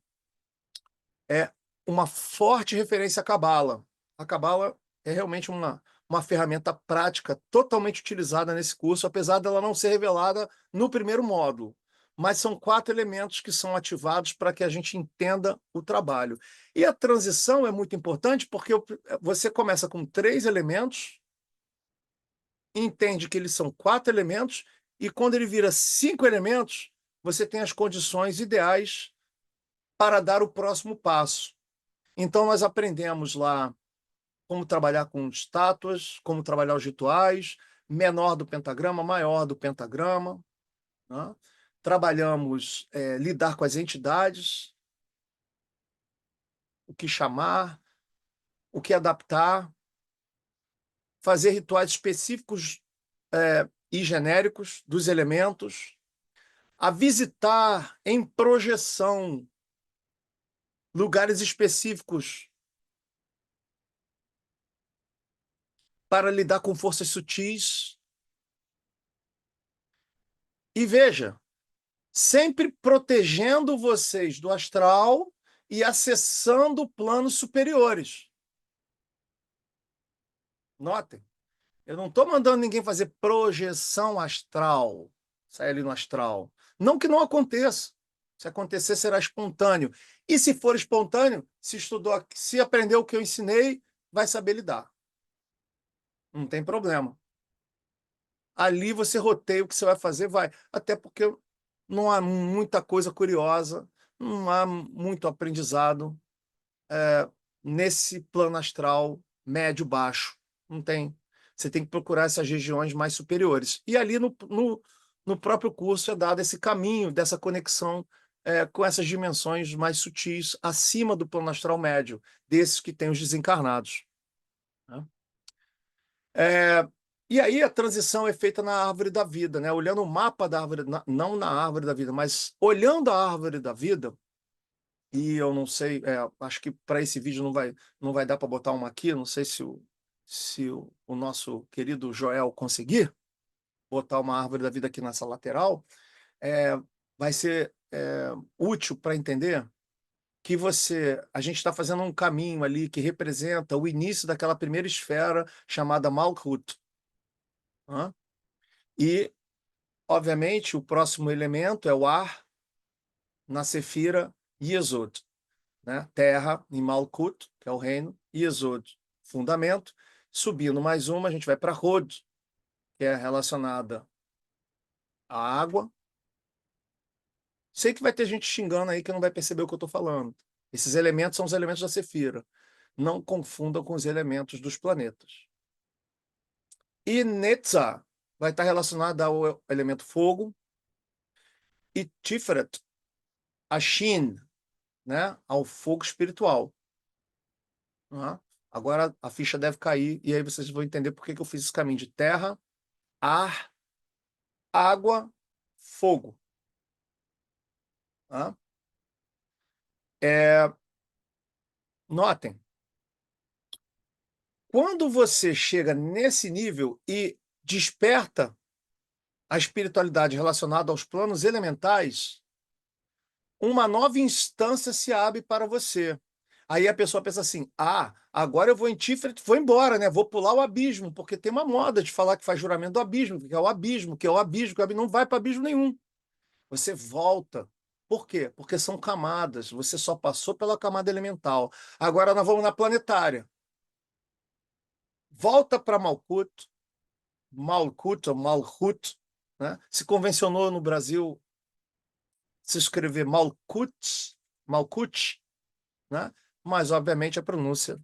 uma forte referência à Cabala. A Cabala é realmente uma ferramenta prática totalmente utilizada nesse curso, apesar dela não ser revelada no primeiro módulo. Mas são 4 elementos que são ativados para que a gente entenda o trabalho. E a transição é muito importante porque você começa com 3 elementos, entende que eles são 4 elementos, e quando ele vira 5 elementos, você tem as condições ideais para dar o próximo passo. Então, nós aprendemos lá como trabalhar com estátuas, como trabalhar os rituais, menor do pentagrama, maior do pentagrama, né? Trabalhamos lidar com as entidades, o que chamar, o que adaptar, fazer rituais específicos e genéricos dos elementos, a visitar em projeção lugares específicos para lidar com forças sutis. E veja, sempre protegendo vocês do astral e acessando planos superiores. Notem, eu não estou mandando ninguém fazer projeção astral, sair ali no astral. Não que não aconteça. Se acontecer, será espontâneo. E se for espontâneo, se estudou, se aprendeu o que eu ensinei, vai saber lidar. Não tem problema. Ali você roteia o que você vai fazer, vai. Até porque não há muita coisa curiosa, não há muito aprendizado nesse plano astral médio-baixo. Não tem. Você tem que procurar essas regiões mais superiores. E ali no próprio curso é dado esse caminho dessa conexão com essas dimensões mais sutis, acima do plano astral médio, desses que têm os desencarnados, né? E aí a transição é feita na árvore da vida, né? Olhando o mapa da árvore, não na árvore da vida, mas olhando a árvore da vida. E eu não sei, acho que para esse vídeo não vai dar para botar uma aqui, não sei se o nosso querido Joel conseguir botar uma árvore da vida aqui nessa lateral, vai ser útil para entender que a gente está fazendo um caminho ali que representa o início daquela primeira esfera chamada Malkuth, né? E, obviamente, o próximo elemento é o ar, na Sefira Yesod, né? Terra em Malkuth, que é o reino, Yesod, fundamento. Subindo mais uma, a gente vai para Hod, que é relacionada à água. Sei que vai ter gente xingando aí que não vai perceber o que eu estou falando. Esses elementos são os elementos da Sefira. Não confundam com os elementos dos planetas. E Netza vai estar relacionada ao elemento fogo. E Tiferet, a Shin, né, ao fogo espiritual. Né? Agora a ficha deve cair, e aí vocês vão entender por que que eu fiz esse caminho de terra, ar, água, fogo. Né? Notem, quando você chega nesse nível e desperta a espiritualidade relacionada aos planos elementais, uma nova instância se abre para você. Aí a pessoa pensa assim: ah, agora eu vou em Tiferet, vou embora, né? Vou pular o abismo, porque tem uma moda de falar que faz juramento do abismo, que é o abismo, que é o abismo, que o abismo não vai para abismo nenhum. Você volta. Por quê? Porque são camadas. Você só passou pela camada elemental. Agora nós vamos na planetária. Volta para Malkuth, Malkuth ou Malhut, né? Se convencionou no Brasil se escrever Malkuth, Malkuth, né? Mas obviamente a pronúncia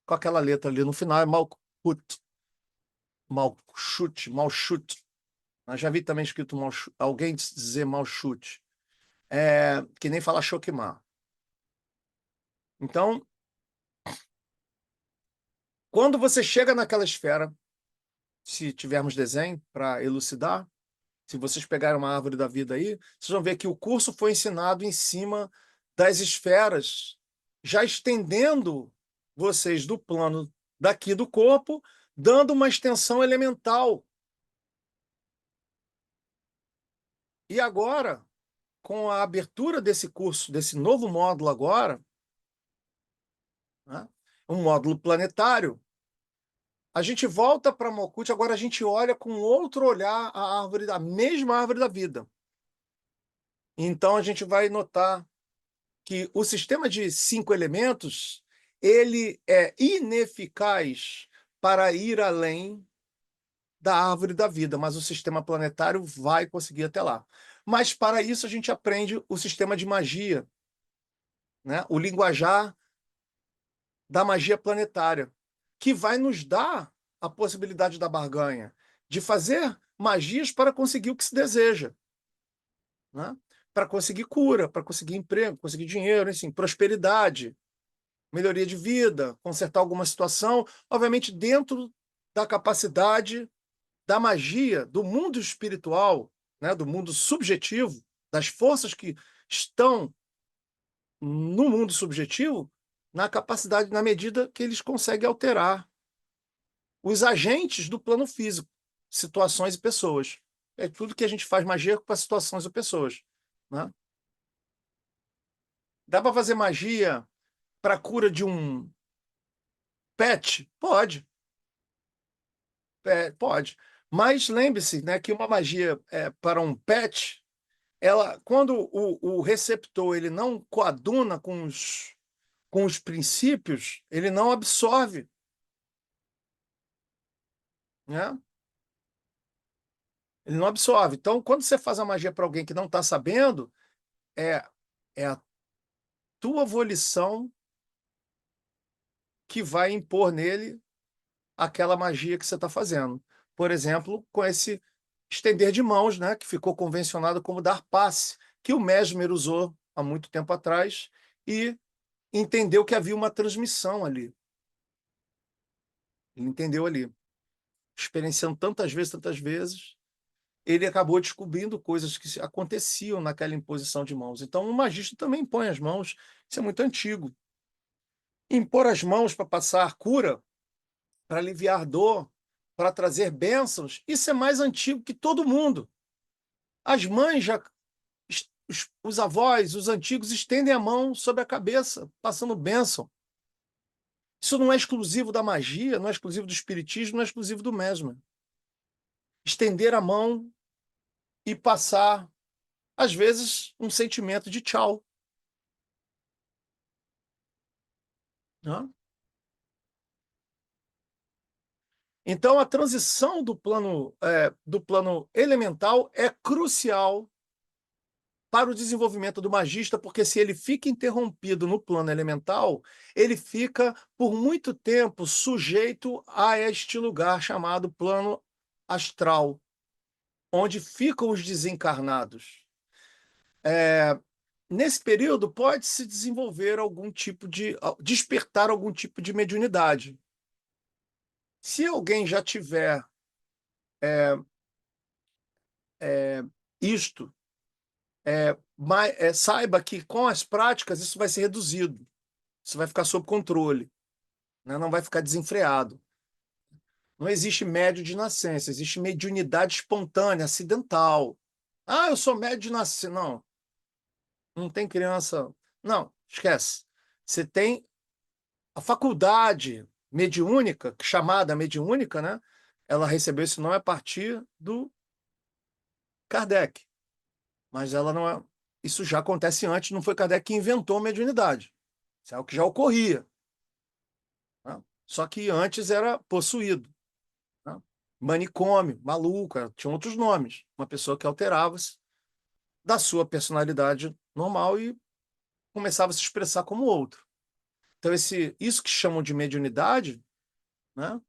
com aquela letra ali no final é Malkuth, Malchut, Malchut. Eu já vi também escrito Malchut, alguém dizer Malchut. Que nem falar Shokimah. Então, quando você chega naquela esfera, se tivermos desenho para elucidar, se vocês pegarem uma árvore da vida aí, vocês vão ver que o curso foi ensinado em cima das esferas, já estendendo vocês do plano daqui do corpo, dando uma extensão elemental. E agora, com a abertura desse curso, desse novo módulo agora, né, um módulo planetário, a gente volta para Malkuth, agora a gente olha com outro olhar a mesma árvore da vida. Então a gente vai notar que o sistema de 5 elementos ele é ineficaz para ir além da árvore da vida, mas o sistema planetário vai conseguir até lá. Mas para isso a gente aprende o sistema de magia, né? O linguajar da magia planetária, que vai nos dar a possibilidade da barganha, de fazer magias para conseguir o que se deseja, né? Para conseguir cura, para conseguir emprego, conseguir dinheiro, enfim, prosperidade, melhoria de vida, consertar alguma situação, obviamente dentro da capacidade da magia, do mundo espiritual, né, do mundo subjetivo, das forças que estão no mundo subjetivo, na capacidade, na medida que eles conseguem alterar os agentes do plano físico, situações e pessoas. É tudo que a gente faz magia para situações ou pessoas. Né? Dá para fazer magia para a cura de um pet? Pode. Pode. Mas lembre-se, né, que uma magia para um pet, ela, quando o receptor ele não coaduna com os princípios, ele não absorve. Né? Ele não absorve. Então, quando você faz a magia para alguém que não está sabendo, é, é a tua volição que vai impor nele aquela magia que você está fazendo. Por exemplo, com esse estender de mãos, né, que ficou convencionado como dar passe, que o Mesmer usou há muito tempo atrás e entendeu que havia uma transmissão ali. Ele entendeu ali. Experienciando tantas vezes, ele acabou descobrindo coisas que aconteciam naquela imposição de mãos. Então, o magista também impõe as mãos. Isso é muito antigo. Impor as mãos para passar cura, para aliviar dor, para trazer bênçãos, isso é mais antigo que todo mundo. As mães já, os avós, os antigos estendem a mão sobre a cabeça, passando bênção. Isso não é exclusivo da magia, não é exclusivo do espiritismo, não é exclusivo do mesmer. Estender a mão e passar, às vezes, um sentimento de tchau. Né? Então, a transição do plano elemental é crucial para o desenvolvimento do magista, porque se ele fica interrompido no plano elemental, ele fica por muito tempo sujeito a este lugar chamado plano astral, onde ficam os desencarnados. Nesse período, pode-se desenvolver algum tipo de despertar algum tipo de mediunidade. Se alguém já tiver isto, saiba que com as práticas isso vai ser reduzido, isso vai ficar sob controle, né? Não vai ficar desenfreado. Não existe médio de nascença, existe mediunidade espontânea, acidental. Ah, eu sou médio de nascença. Não, não tem criança. Não, esquece. Você tem a faculdade mediúnica, chamada mediúnica, né? Ela recebeu esse nome a partir do Kardec. Mas ela não é. Isso já acontece antes, não foi Kardec que inventou a mediunidade. Isso é o que já ocorria. Né? Só que antes era possuído. Né? Manicômio, maluca, tinha outros nomes. Uma pessoa que alterava-se da sua personalidade normal e começava a se expressar como outro. Então, isso que chamam de mediunidade, né,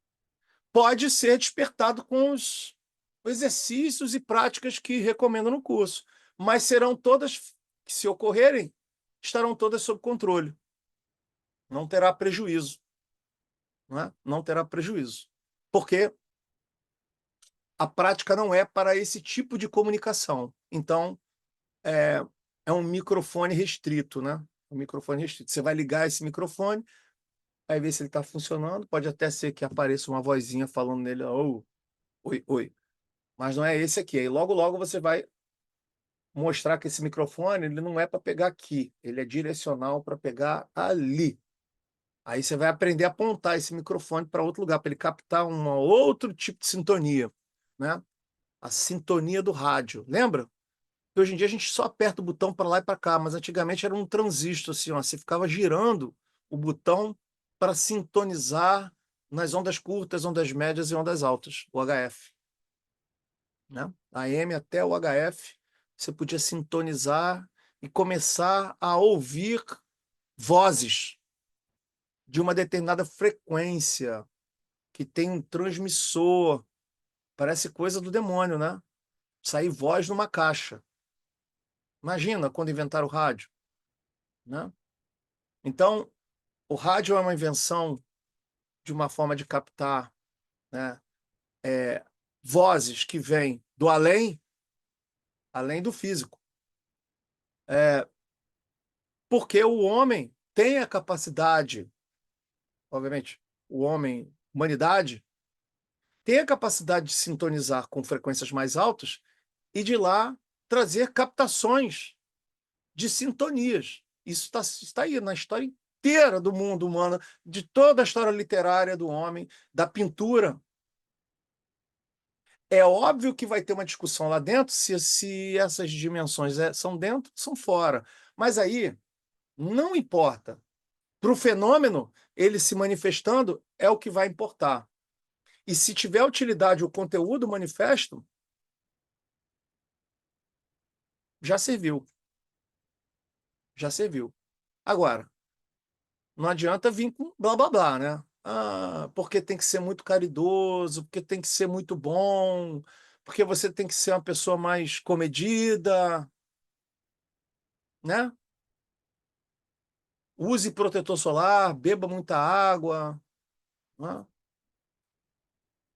pode ser despertado com os exercícios e práticas que recomendo no curso, mas serão todas, que se ocorrerem, estarão todas sob controle. Não terá prejuízo. Né? Não terá prejuízo. Porque a prática não é para esse tipo de comunicação. Então, é um microfone restrito, né? Um microfone restrito. Você vai ligar esse microfone, vai ver se ele está funcionando. Pode até ser que apareça uma vozinha falando nele, oh, oi, oi. Mas não é esse aqui. Aí logo, logo você vai mostrar que esse microfone ele não é para pegar aqui, ele é direcional para pegar ali. Aí você vai aprender a apontar esse microfone para outro lugar, para ele captar um outro tipo de sintonia, né? A sintonia do rádio. Lembra? Que hoje em dia a gente só aperta o botão para lá e para cá, mas antigamente era um transistor assim, ó, você ficava girando o botão para sintonizar nas ondas curtas, ondas médias e ondas altas, o HF, né? AM até o HF, você podia sintonizar e começar a ouvir vozes de uma determinada frequência que tem um transmissor, parece coisa do demônio, né? Sair voz numa caixa. Imagina quando inventaram o rádio, né? Então, o rádio é uma invenção de uma forma de captar, né, vozes que vêm do além, além do físico. Porque o homem tem a capacidade, obviamente, o homem, humanidade, tem a capacidade de sintonizar com frequências mais altas e de lá trazer captações de sintonias. Isso está aí na história inteira do mundo humano, de toda a história literária do homem, da pintura. É óbvio que vai ter uma discussão lá dentro se essas dimensões são dentro, são fora. Mas aí não importa. Para o fenômeno, ele se manifestando é o que vai importar. E se tiver utilidade o conteúdo manifesto, já serviu. Já serviu. Agora, não adianta vir com blá blá blá, né? Ah, porque tem que ser muito caridoso, porque tem que ser muito bom, porque você tem que ser uma pessoa mais comedida, né? Use protetor solar, beba muita água, né?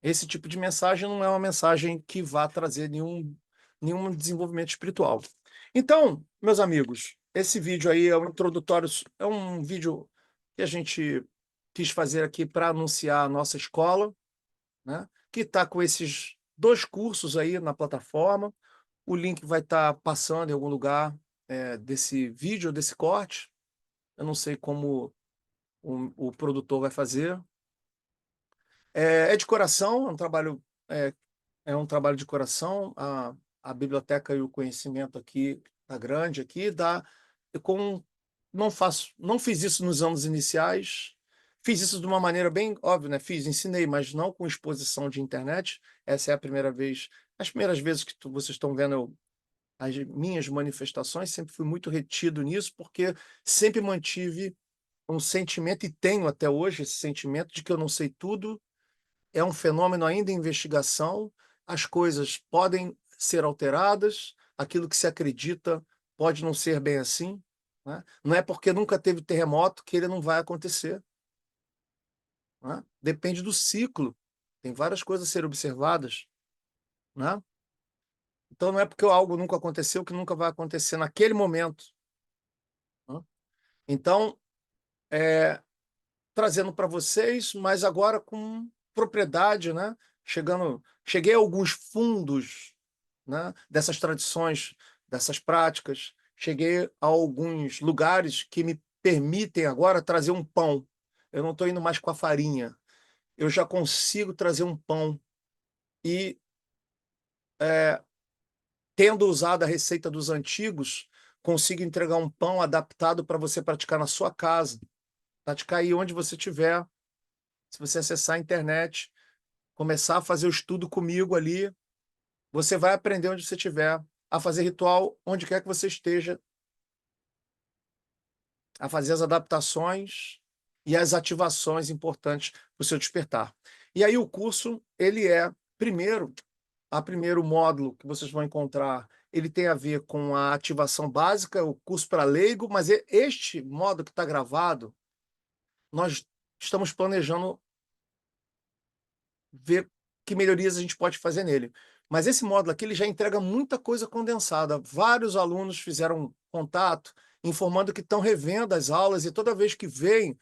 Esse tipo de mensagem não é uma mensagem que vá trazer nenhum desenvolvimento espiritual. Então, meus amigos, esse vídeo aí é um introdutório, é um vídeo que a gente quis fazer aqui para anunciar a nossa escola, né? Que está com esses 2 cursos aí na plataforma. O link vai estar passando em algum lugar desse vídeo, desse corte. Eu não sei como o produtor vai fazer. É de coração, é, é um trabalho de coração. A biblioteca e o conhecimento aqui tá grande aqui, dá com não fiz isso nos anos iniciais. Fiz isso de uma maneira bem óbvia, né? Ensinei, mas não com exposição de internet. Essa é a primeira vez. As primeiras vezes que vocês estão vendo eu as minhas manifestações, sempre fui muito retido nisso, porque sempre mantive um sentimento, e tenho até hoje esse sentimento, de que eu não sei tudo, é um fenômeno ainda em investigação, as coisas podem ser alteradas, aquilo que se acredita pode não ser bem assim, né? Não é porque nunca teve terremoto que ele não vai acontecer, né? Depende do ciclo, tem várias coisas a serem observadas, né? Então não é porque algo nunca aconteceu que nunca vai acontecer naquele momento, né? Então, trazendo para vocês, mas agora com propriedade, né? Cheguei a alguns fundos, né, dessas tradições, dessas práticas. Cheguei a alguns lugares que me permitem agora trazer um pão. Eu não estou indo mais com a farinha. Eu já consigo trazer um pão e, tendo usado a receita dos antigos, consigo entregar um pão adaptado para você praticar na sua casa, praticar aí onde você estiver. Se você acessar a internet, começar a fazer o estudo comigo ali, você vai aprender onde você estiver, a fazer ritual onde quer que você esteja, a fazer as adaptações e as ativações importantes para o seu despertar. E aí o curso, ele primeiro módulo que vocês vão encontrar, ele tem a ver com a ativação básica, o curso para leigo, mas este módulo que está gravado, nós estamos planejando ver que melhorias a gente pode fazer nele. Mas esse módulo aqui, ele já entrega muita coisa condensada. Vários alunos fizeram contato, informando que estão revendo as aulas, e toda vez que vêm,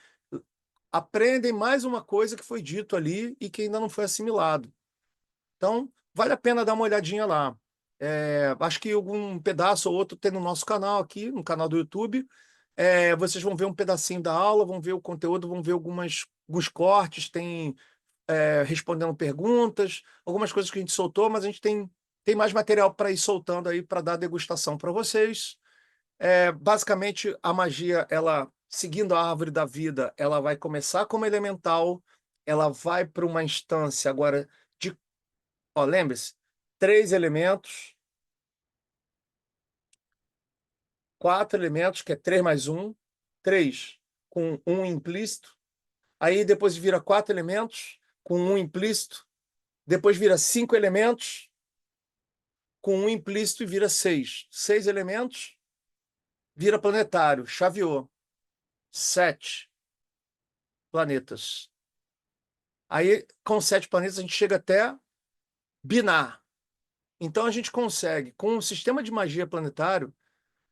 aprendem mais uma coisa que foi dito ali e que ainda não foi assimilado. Então, vale a pena dar uma olhadinha lá. Acho que algum pedaço ou outro tem no nosso canal aqui, no canal do YouTube. Vocês vão ver um pedacinho da aula, vão ver o conteúdo, vão ver alguns cortes, tem respondendo perguntas, algumas coisas que a gente soltou, mas a gente tem mais material para ir soltando aí para dar degustação para vocês. Basicamente, a magia, ela, seguindo a árvore da vida, ela vai começar como elemental, ela vai para uma instância agora de, ó, lembre-se, 3 elementos, 4 elementos, que é 3 mais 1, 3 com 1 implícito, aí depois vira 4 elementos com 1 implícito, depois vira 5 elementos com 1 implícito e vira 6. 6 elementos, vira planetário, chaveou. 7 planetas. Aí, com 7 planetas, a gente chega até binar. Então, a gente consegue, com um sistema de magia planetário,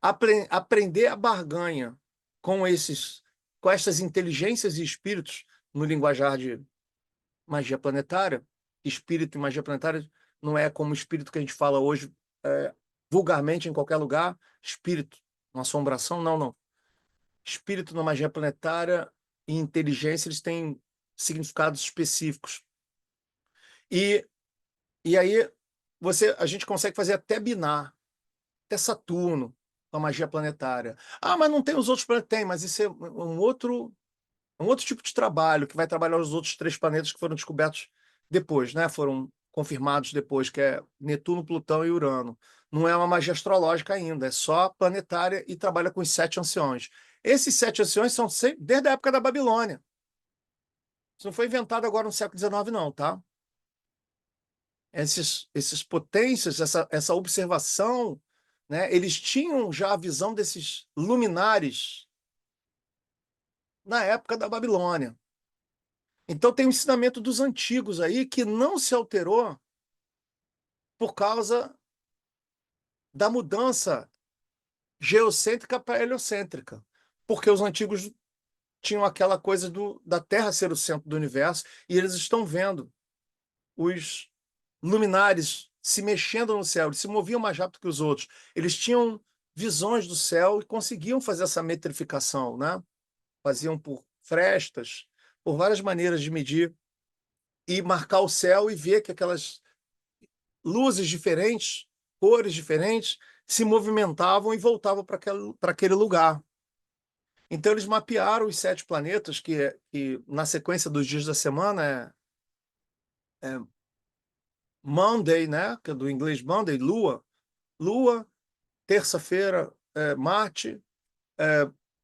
aprender a barganha com essas inteligências e espíritos, no linguajar de magia planetária. Espírito e magia planetária não é como o espírito que a gente fala hoje, vulgarmente em qualquer lugar. Espírito, uma assombração, não, não. Espírito na magia planetária e inteligência, eles têm significados específicos. E aí a gente consegue fazer até binar, até Saturno, com a magia planetária. Ah, mas não tem os outros planetas? Tem, mas isso é um outro tipo de trabalho, que vai trabalhar os outros 3 planetas que foram descobertos depois, né? Foram confirmados depois, que é Netuno, Plutão e Urano. Não é uma magia astrológica ainda, é só planetária, e trabalha com os 7 anciões. Esses 7 anciões são desde a época da Babilônia. Isso não foi inventado agora no século XIX, não, tá? Esses potências, essa observação, né? Eles tinham já a visão desses luminares na época da Babilônia. Então tem um ensinamento dos antigos aí que não se alterou por causa da mudança geocêntrica para heliocêntrica, porque os antigos tinham aquela coisa da Terra ser o centro do universo, e eles estão vendo os luminares se mexendo no céu, eles se moviam mais rápido que os outros, eles tinham visões do céu e conseguiam fazer essa metrificação, né? Faziam por frestas, por várias maneiras de medir e marcar o céu e ver que aquelas luzes diferentes, cores diferentes, se movimentavam e voltavam para aquele lugar. Então, eles mapearam os 7 planetas, que na sequência dos dias da semana é Monday, né? Que é do inglês Monday, Lua. Lua, terça-feira, Marte,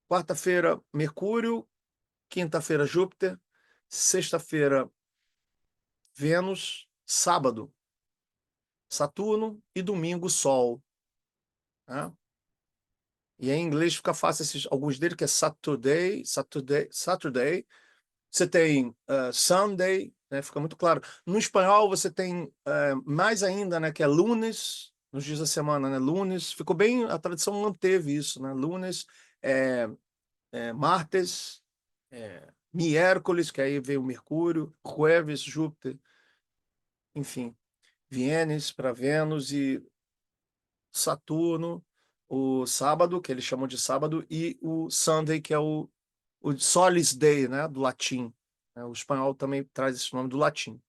quarta-feira, Mercúrio, quinta-feira, Júpiter, sexta-feira, Vênus, sábado, Saturno e domingo, Sol. Né? E em inglês fica fácil alguns deles, que é Saturday. Você tem Sunday, né? Fica muito claro. No espanhol você tem mais ainda, né? Que é lunes, nos dias da semana, né? Lunes. Ficou bem, a tradição manteve isso, né? Lunes, martes, miércoles, que aí vem o Mercúrio, jueves, Júpiter, enfim, Vienes para Vênus e Saturno, o sábado, que eles chamam de sábado, e o Sunday, que é o Solis Day, né, do latim. O espanhol também traz esse nome do latim.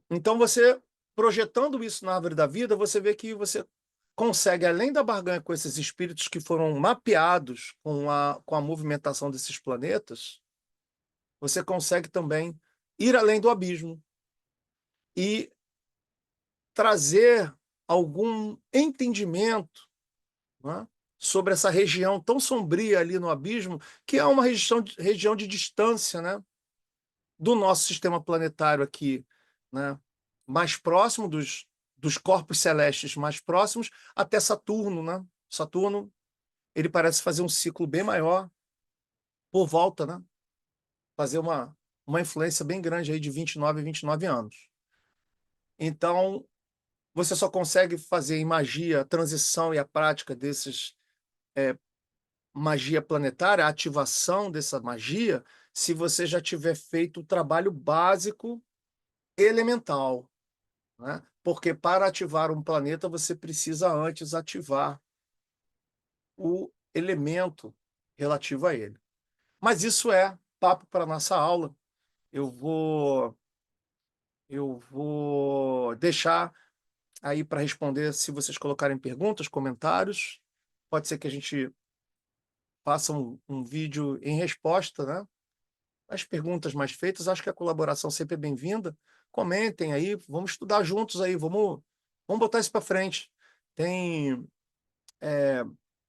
Então, você, projetando isso na árvore da vida, você vê que você consegue, além da barganha com esses espíritos que foram mapeados com a movimentação desses planetas, você consegue também ir além do abismo e trazer algum entendimento, né, sobre essa região tão sombria ali no abismo, que é uma região de distância, né, do nosso sistema planetário aqui, né, mais próximo dos corpos celestes mais próximos até Saturno, né? Saturno, ele parece fazer um ciclo bem maior por volta, né? Fazer uma influência bem grande aí de 29 anos. Então, você só consegue fazer em magia a transição e a prática desses magia planetária, a ativação dessa magia, se você já tiver feito o trabalho básico elemental, né? Porque para ativar um planeta, você precisa antes ativar o elemento relativo a ele. Mas isso é papo para nossa aula. Eu vou deixar aí para responder, se vocês colocarem perguntas, comentários. Pode ser que a gente faça um vídeo em resposta, né? As perguntas mais feitas, acho que a colaboração sempre é bem-vinda. Comentem aí, vamos estudar juntos aí, vamos botar isso para frente.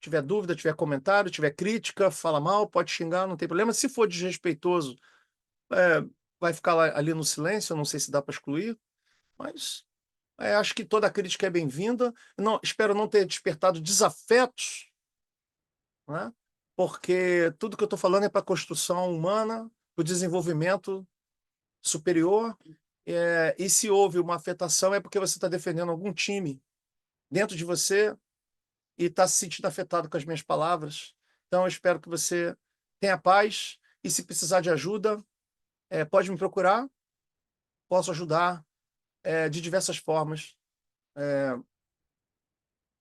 Tiver dúvida, tiver comentário, tiver crítica, fala mal, pode xingar, não tem problema. Se for desrespeitoso, vai ficar ali no silêncio, eu não sei se dá para excluir, mas acho que toda crítica é bem-vinda. Espero não ter despertado desafetos, né? Porque tudo que eu estou falando é para a construção humana, para o desenvolvimento superior, e se houve uma afetação é porque você está defendendo algum time dentro de você e está se sentindo afetado com as minhas palavras. Então, eu espero que você tenha paz e, se precisar de ajuda, pode me procurar, posso ajudar de diversas formas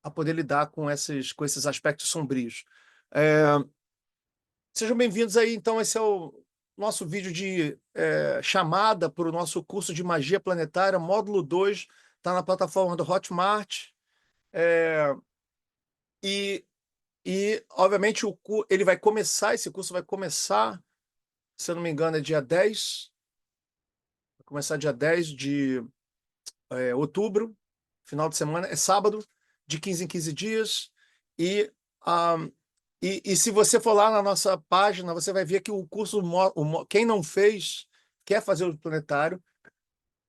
a poder lidar com esses aspectos sombrios. Sejam bem-vindos aí, então, esse é o nosso vídeo de chamada para o nosso curso de Magia Planetária, módulo 2, está na plataforma do Hotmart. Obviamente, esse curso vai começar, se eu não me engano, é dia 10, vai começar dia 10 de outubro, final de semana, é sábado, de 15 em 15 dias, e, se você for lá na nossa página, você vai ver que o curso, quem não fez, quer fazer o planetário,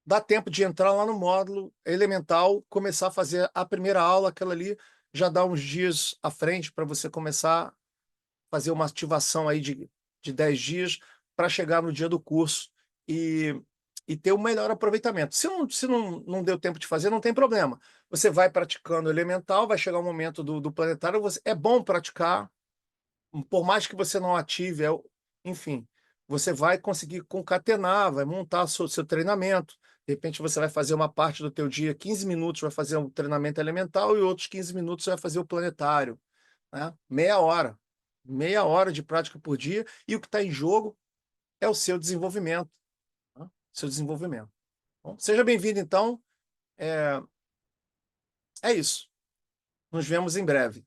dá tempo de entrar lá no módulo elemental, começar a fazer a primeira aula, aquela ali, já dá uns dias à frente para você começar a fazer uma ativação aí de 10 dias para chegar no dia do curso e ter o melhor aproveitamento. Se não deu tempo de fazer, não tem problema. Você vai praticando elemental, vai chegar o momento do planetário, é bom praticar, por mais que você não ative, enfim, você vai conseguir concatenar, vai montar seu treinamento. De repente, você vai fazer uma parte do teu dia, 15 minutos vai fazer um treinamento elemental e outros 15 minutos vai fazer o planetário, né? Meia hora de prática por dia, e o que está em jogo é o seu desenvolvimento, né? Seu desenvolvimento. Bom, seja bem-vindo, então. É isso. Nos vemos em breve.